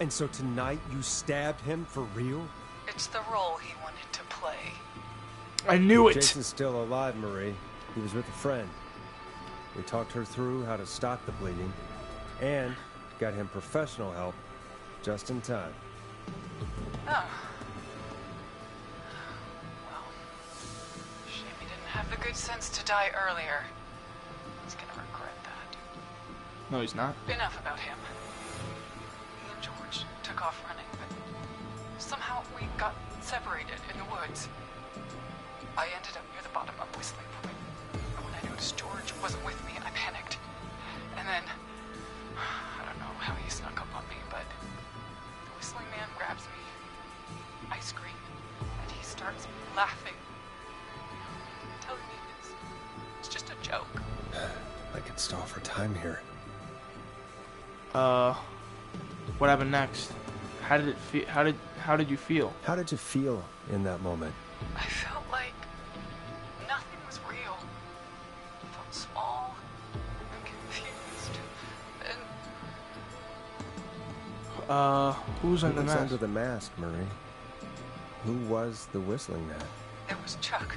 And so tonight you stabbed him for real? It's the role he wanted to play. I knew it. Jason's still alive, Marie. He was with a friend. We talked her through how to stop the bleeding and got him professional help just in time. Oh. Well, shame he didn't have the good sense to die earlier. He's gonna regret that. No, he's not. Enough about him. Me and George took off running, but somehow we got separated in the woods. I ended up near the bottom of Whistling Point. And when I noticed George wasn't with me, I panicked. And then, I don't know how he snuck up on me, but the Whistling Man grabs me. I scream, and he starts laughing, telling me it's just a joke. I could stall for time here. What happened next? How did it feel? How did you feel? How did you feel in that moment? I felt like nothing was real. I felt small and confused. And Who's under the Who was mask? under the mask, Marie? Who was the Whistling Man? it was Chuck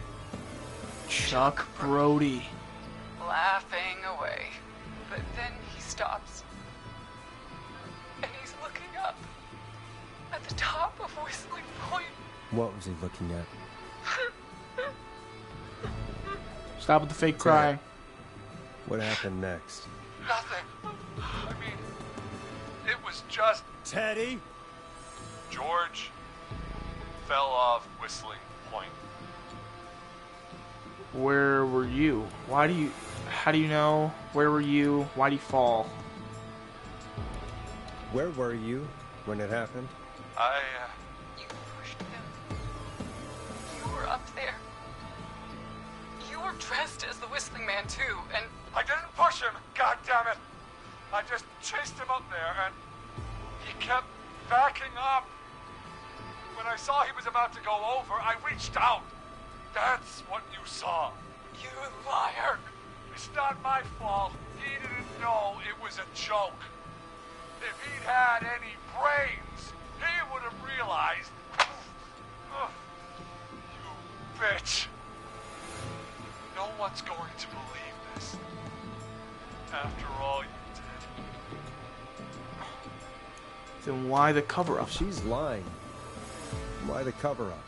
Chuck Brody. laughing away. But then he stops. And he's looking up at the top of Whistling Point. What was he looking at? Stop with the fake crying. What happened next? Nothing. I mean, it was just Teddy? George fell off Whistling Point. Where were you? How do you know? Where were you? Why did you fall? Where were you when it happened? You pushed him. You were up there. You were dressed as the Whistling Man too, and I didn't push him, God damn it! I just chased him up there and he kept backing up. When I saw he was about to go over, I reached out. That's what you saw. you liar. It's not my fault. He didn't know it was a joke. If he'd had any brains, he would have realized. Ugh, you bitch. No one's going to believe this. After all you did. Then why the cover-up? If she's lying, why the cover-up?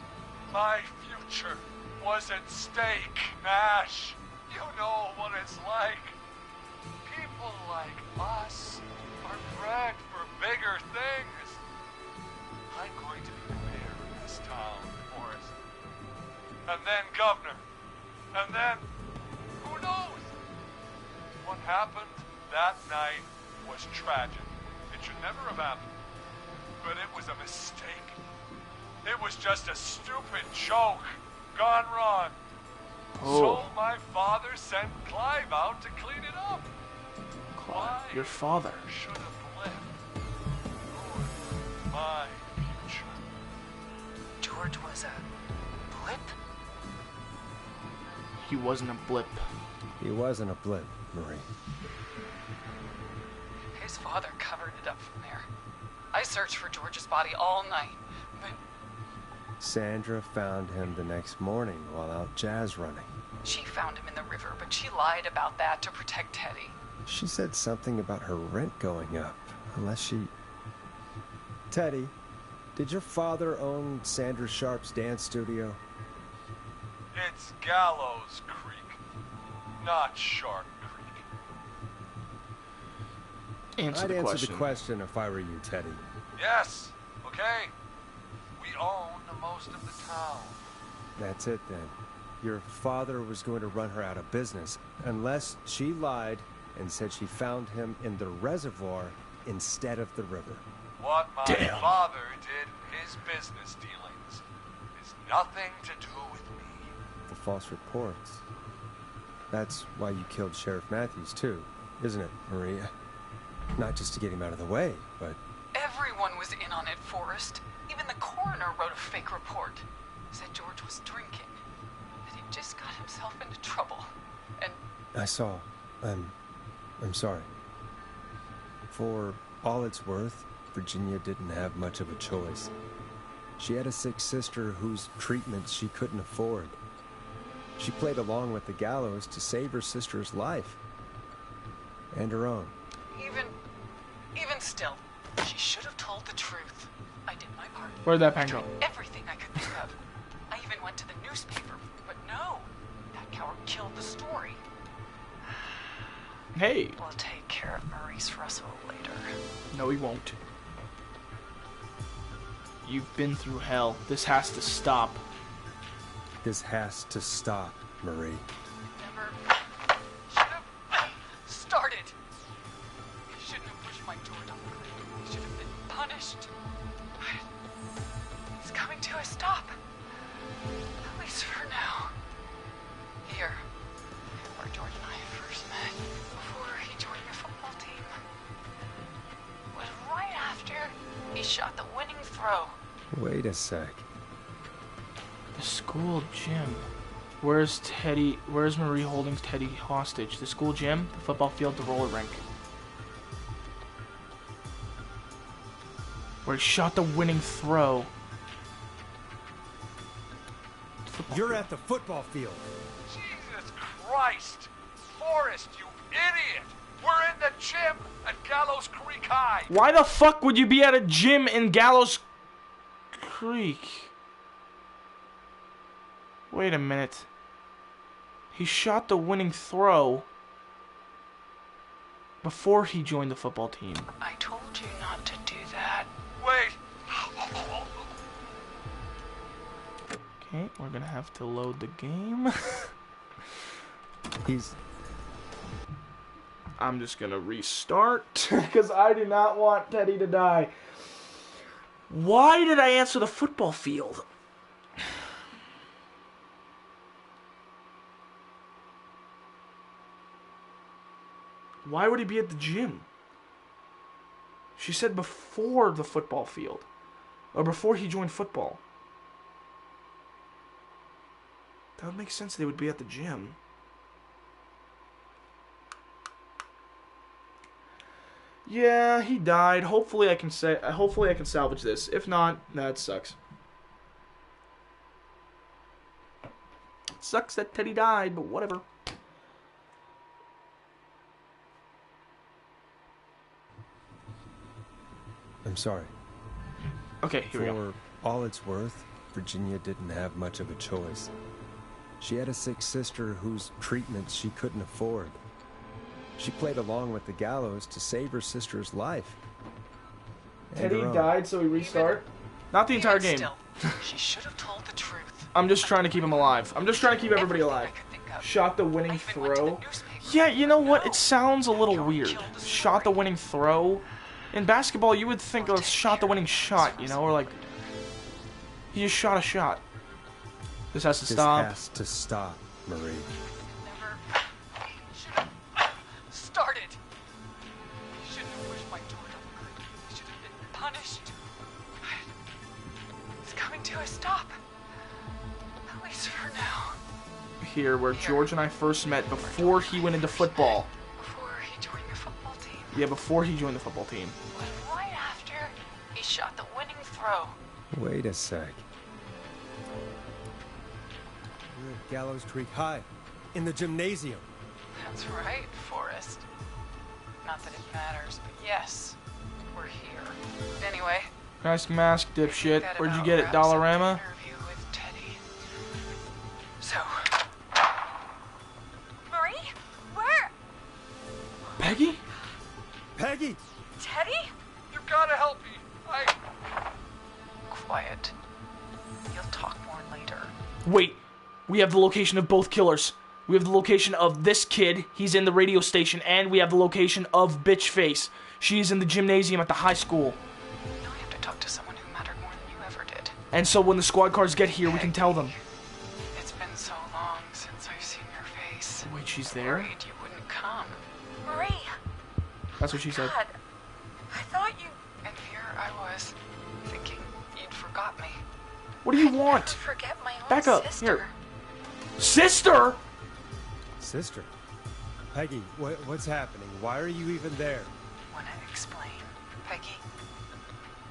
My future was at stake, Nash. You know what it's like. People like us are bred for bigger things. I'm going to be mayor of this town, Forrest. And then governor. And then, who knows? What happened that night was tragic. It should never have happened. But it was a mistake. It was just a stupid joke gone wrong. So my father sent Clive out to clean it up. Clive, your father. Should have lived. Ruined my future. George was a blip? He wasn't a blip. He wasn't a blip, Marie. His father covered it up from there. I searched for George's body all night, but Sandra found him the next morning while out jazz running. she found him in the river, but she lied about that to protect Teddy. She said something about her rent going up, unless she... Teddy, did your father own Sandra Sharp's dance studio? It's Gallows Creek, not Shark Creek. Answer I'd the answer question. the question if I were you, Teddy. Yes, okay. We own most of the town. That's it then. Your father was going to run her out of business, unless she lied and said she found him in the reservoir instead of the river. What my father did in his business dealings is nothing to do with me. The false reports. That's why you killed Sheriff Matthews, too, isn't it, Maria? Not just to get him out of the way, but... Everyone was in on it, Forrest. Even the coroner wrote a fake report. Said George was drinking. That he just got himself into trouble. And I saw. I'm sorry. For all it's worth, Virginia didn't have much of a choice. She had a sick sister whose treatment she couldn't afford. She played along with the gallows to save her sister's life. And her own. even still, she should have told the truth. I did my part. Where'd that pen go? Tried everything I could think of. I even went to the newspaper, but no. That coward killed the story. Hey. We'll take care of Maurice Russell later. No, he won't. You've been through hell. This has to stop. This has to stop, Marie. Never should have started. He shouldn't have pushed my George off the cliff. He should have been punished. But it's coming to a stop. At least for now. Here, where George and I first met, before he joined the football team, was right after he shot the winning throw. Wait a sec. The school gym. Where's Teddy? Where's Marie holding Teddy hostage? The school gym, the football field, the roller rink. Where he shot the winning throw. You're at the football field. Jesus Christ! Forrest, you idiot! We're in the gym at Gallows Creek High! Why the fuck would you be at a gym in Gallows Creek? Wait a minute. He shot the winning throw before he joined the football team. I told you not to do that. Wait! Okay, we're gonna have to load the game. I'm just gonna restart because I do not want Teddy to die. Why did I answer the football field? Why would he be at the gym? She said before the football field. Or before he joined football. That would make sense they would be at the gym. Yeah, he died. Hopefully I can salvage this. If not, that sucks. It sucks that Teddy died, but whatever. I'm sorry. Okay, here we go. For all it's worth, Virginia didn't have much of a choice. She had a sick sister whose treatment she couldn't afford. She played along with the gallows to save her sister's life. And Teddy her own. died, so we restart. Not the entire game. Still, she should have told the truth. I'm just trying to keep him alive. I'm just trying to keep everybody alive. Shot the winning throw. Yeah, you know what? It sounds a little weird. Shot the winning throw. In basketball, you would think of shot the winning shot, you know, or like he just shot a shot. This has to stop. This has to stop, Marie. Never should have started. You shouldn't have pushed my daughter. You should have been punished. It's coming to a stop. At least for now. Here, where George and I first met before he went into football. Before he joined the football team. Yeah, before he joined the football team. But right after he shot the winning throw. Wait a sec. We're at Gallows Creek High, in the gymnasium. That's right, Forrest. Not that it matters, but yes, we're here. Anyway. Nice mask, dipshit. that Where'd you about get it, wraps up the Dollarama? interview with Teddy. So. Marie? Where? Peggy? Peggy! Teddy? You gotta help me. Quiet. You'll talk more later. Wait. We have the location of both killers. We have the location of this kid. He's in the radio station. And we have the location of Bitchface. She is in the gymnasium at the high school. Now I have to talk to someone who mattered more than you ever did. And so when the squad cars get here, we can tell them. It's been so long since I've seen your face. Wait, she's there? Worried you wouldn't come. Marie. That's what she said. God. I thought you... And here I was, thinking you'd forgot me. What do you I'd want? never forget my own Back up. sister. Here. Sister? Sister? Peggy, what's happening? Why are you even there? Wanna explain, Peggy?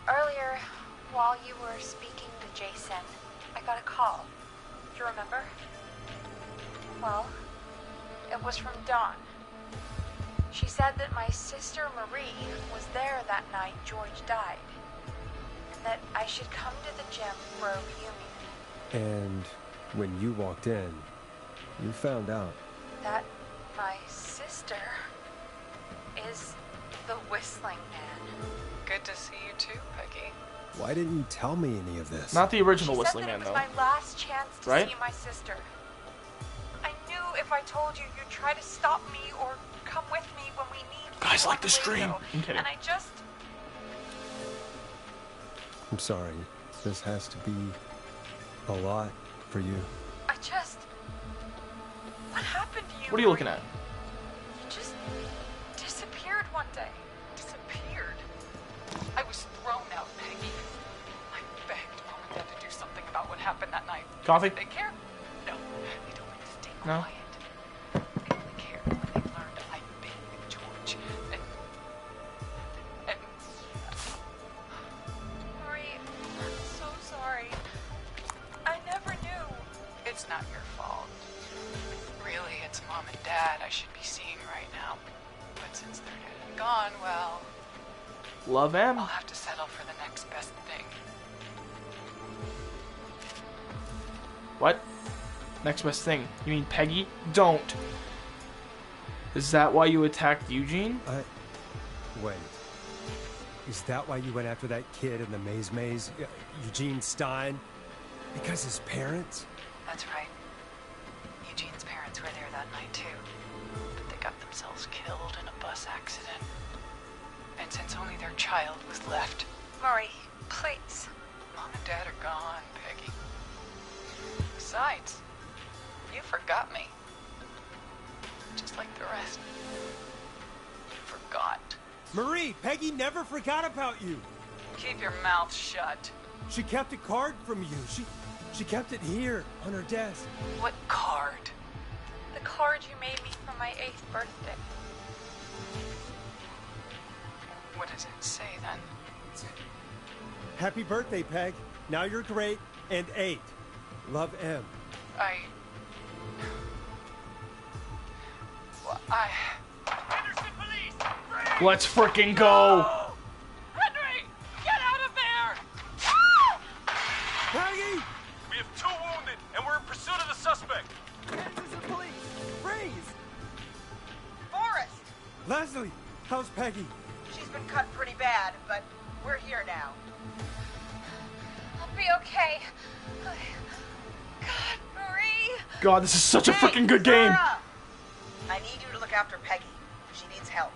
Earlier, while you were speaking to Jason, I got a call. Do you remember? Well, it was from Dawn. She said that my sister Marie was there that night George died. And that I should come to the gym for a reunion. And when you walked in, you found out. That my sister is the Whistling Man. Good to see you too, Peggy. Why didn't you tell me any of this? Not the original She Whistling said Man, that it though. was my last chance to Right? see my sister. I knew if I told you, you'd try to stop me or come with me when we need Guys you like on the the stream. radio. I'm kidding. And I just... I'm sorry. This has to be a lot for you. I just... What happened to you? What are you looking at? You just disappeared one day. Disappeared. I was thrown out, Peggy. I begged Mom and Dad to do something about what happened that night. Coffee? They care? No, they told me to stay No. quiet. They only cared when they learned I'd been with George. And Marie, I'm so sorry. I never knew. it's not your fault. Really, it's Mom and Dad I should be seeing right now. But since they're dead and gone, well, Love M. I'll have to settle for the next best thing. What? Next best thing. You mean Peggy? Don't. Is that why you attacked Eugene? Wait. Is that why you went after that kid in the maze? Eugene Stein? Because his parents? That's right. Eugene's parents were there that night too. But they got themselves killed in a bus accident. And since only their child was left, Marie, please. Mom and Dad are gone, Peggy. Besides, you forgot me. Just like the rest. You forgot. Marie, Peggy never forgot about you. Keep your mouth shut. She kept a card from you. She kept it here on her desk. What card? The card you made me for my 8th birthday. What does it say then? Happy birthday, Peg. Now you're great and 8. Love, M. Henderson police! Let's freaking go! Henry! Get out of there! Peggy! We have 2 wounded, and we're in pursuit of the suspect. Peggy? She's been cut pretty bad, but we're here now. I'll be okay. God, Marie. God, this is such a Hey, freaking good game. Sarah! I need you to look after Peggy. She needs help.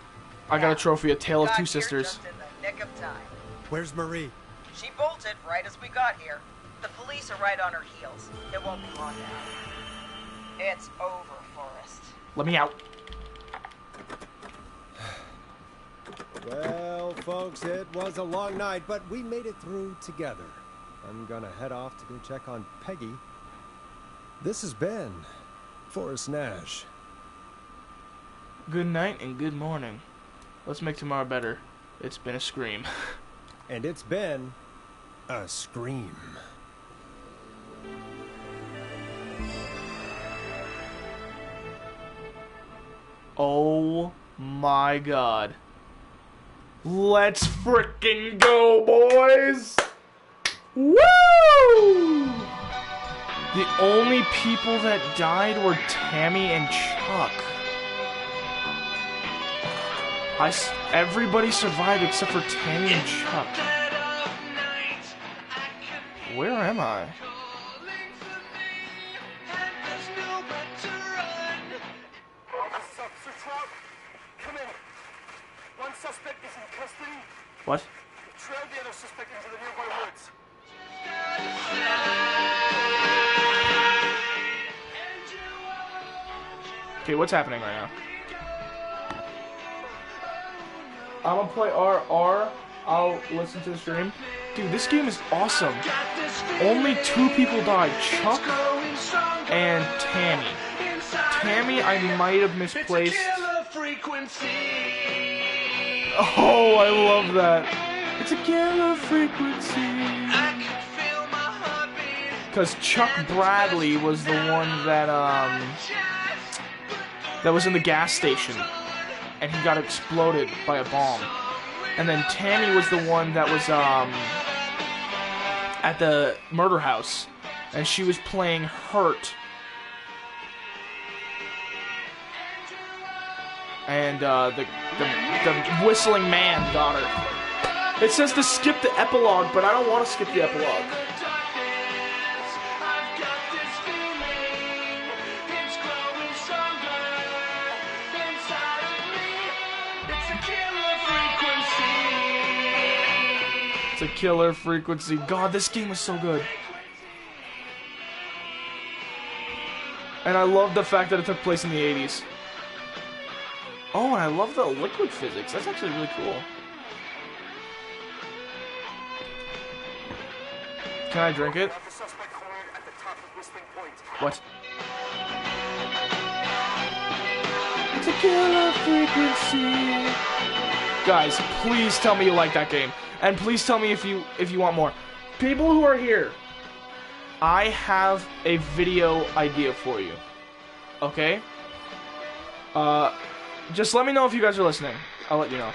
I got a trophy, A Tale of Got Two here Sisters. just in the nick of time. Where's Marie? She bolted right as we got here. The police are right on her heels. It won't be long now. It's over, Forrest. Let me out. Well, folks, it was a long night, but we made it through together. I'm gonna head off to go check on Peggy. This has been Forrest Nash. Good night and good morning. Let's make tomorrow better. It's been a scream. And it's been a scream. Oh my god. Let's frickin' go, boys! Woo! The only people that died were Tammy and Chuck. Everybody survived except for Tammy and Chuck. Where am I? Come in. One suspect is in custody. What? Trail the other suspect into the nearby woods. Okay, what's happening right now? I'm gonna play RR. I'll listen to the stream. Dude, this game is awesome. Only 2 people died, Chuck and Tammy. Tammy, I might have misplaced. Oh, I love that. It's a killer frequency. Because Chuck Bradley was the one that was in the gas station, and he got exploded by a bomb. And then Tammy was the one that was at the murder house, and she was playing Hurt. And the whistling man got her. It says to skip the epilogue, but I don't want to skip the epilogue. It's a killer frequency. God, this game is so good. And I love the fact that it took place in the 80s. Oh, and I love the liquid physics. That's actually really cool. Can I drink it? What? It's a killer frequency. Guys, please tell me you like that game. And please tell me if you want more. People who are here, I have a video idea for you. Okay? Just let me know if you guys are listening. I'll let you know.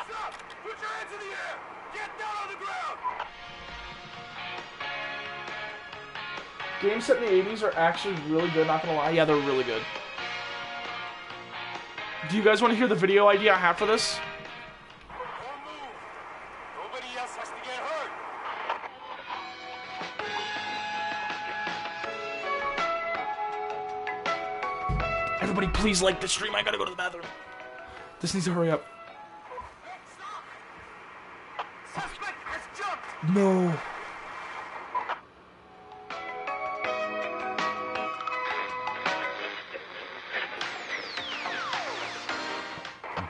Stop! Put your hands in the air! Get down on the ground! Games set in the 80s are actually really good, not gonna lie. Yeah, they're really good. Do you guys want to hear the video idea I have for this? Don't move! Nobody else has to get hurt! Everybody please like the stream. I gotta go to the bathroom. This needs to hurry up. Stop! Suspect has jumped! No.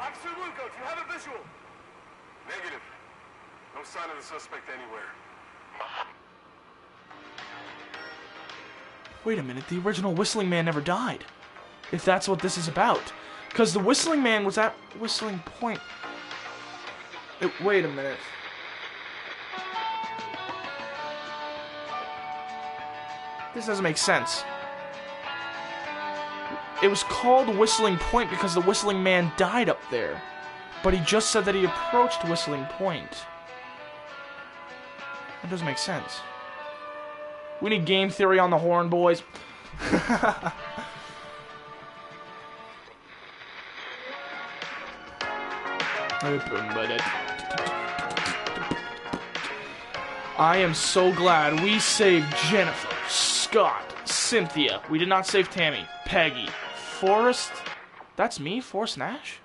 Officer Lugo, do you have a visual? Negative. No sign of the suspect anywhere. Wait a minute. The original Whistling Man never died. If that's what this is about. Because the Whistling Man was at Whistling Point. Wait a minute. This doesn't make sense. It was called Whistling Point because the Whistling Man died up there. But he just said that he approached Whistling Point. That doesn't make sense. We need game theory on the horn, boys. I am so glad we saved Jennifer, Scott, Cynthia. We did not save Tammy, Peggy, Forrest. That's me, Forrest Nash?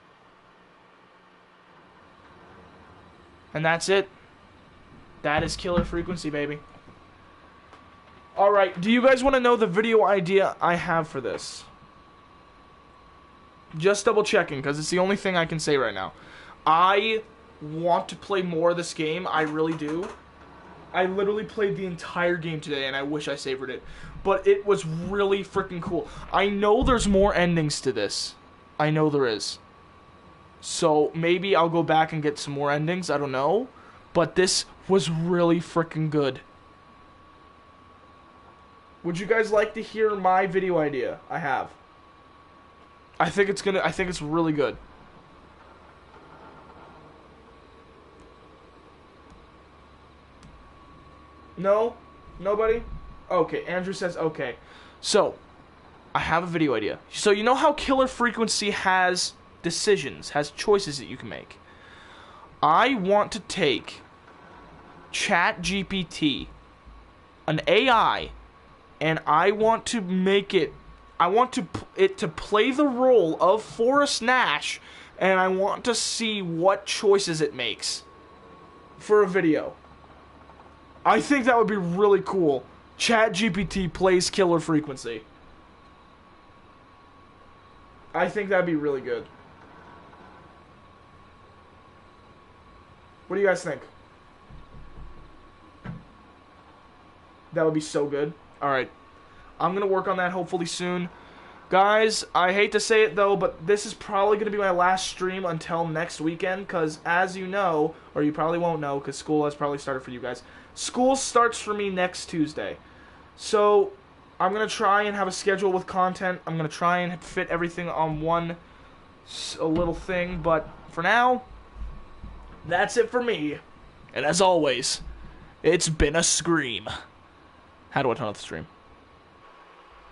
And that's it. That is Killer Frequency, baby. Alright, do you guys want to know the video idea I have for this? Just double checking, because it's the only thing I can say right now. I want to play more of this game. I really do. I literally played the entire game today, and I wish I savored it. But it was really freaking cool. I know there's more endings to this. I know there is. So maybe I'll go back and get some more endings. I don't know. But this was really freaking good. Would you guys like to hear my video idea I have? I think it's really good. No? Nobody? Okay, Andrew says okay. So, I have a video idea. So you know how Killer Frequency has decisions, has choices that you can make? I want to take ChatGPT, an AI, and I want to make it, I want it to play the role of Forrest Nash, and I want to see what choices it makes for a video. I think that would be really cool. ChatGPT plays Killer Frequency. I think that'd be really good. What do you guys think? That would be so good. Alright. I'm going to work on that hopefully soon. Guys, I hate to say it though, but this is probably going to be my last stream until next weekend, because as you know, or you probably won't know, because school has probably started for you guys. School starts for me next Tuesday. So, I'm going to try and have a schedule with content. I'm going to try and fit everything on one little thing, but for now, that's it for me. And as always, it's been a scream. How do I turn off the stream?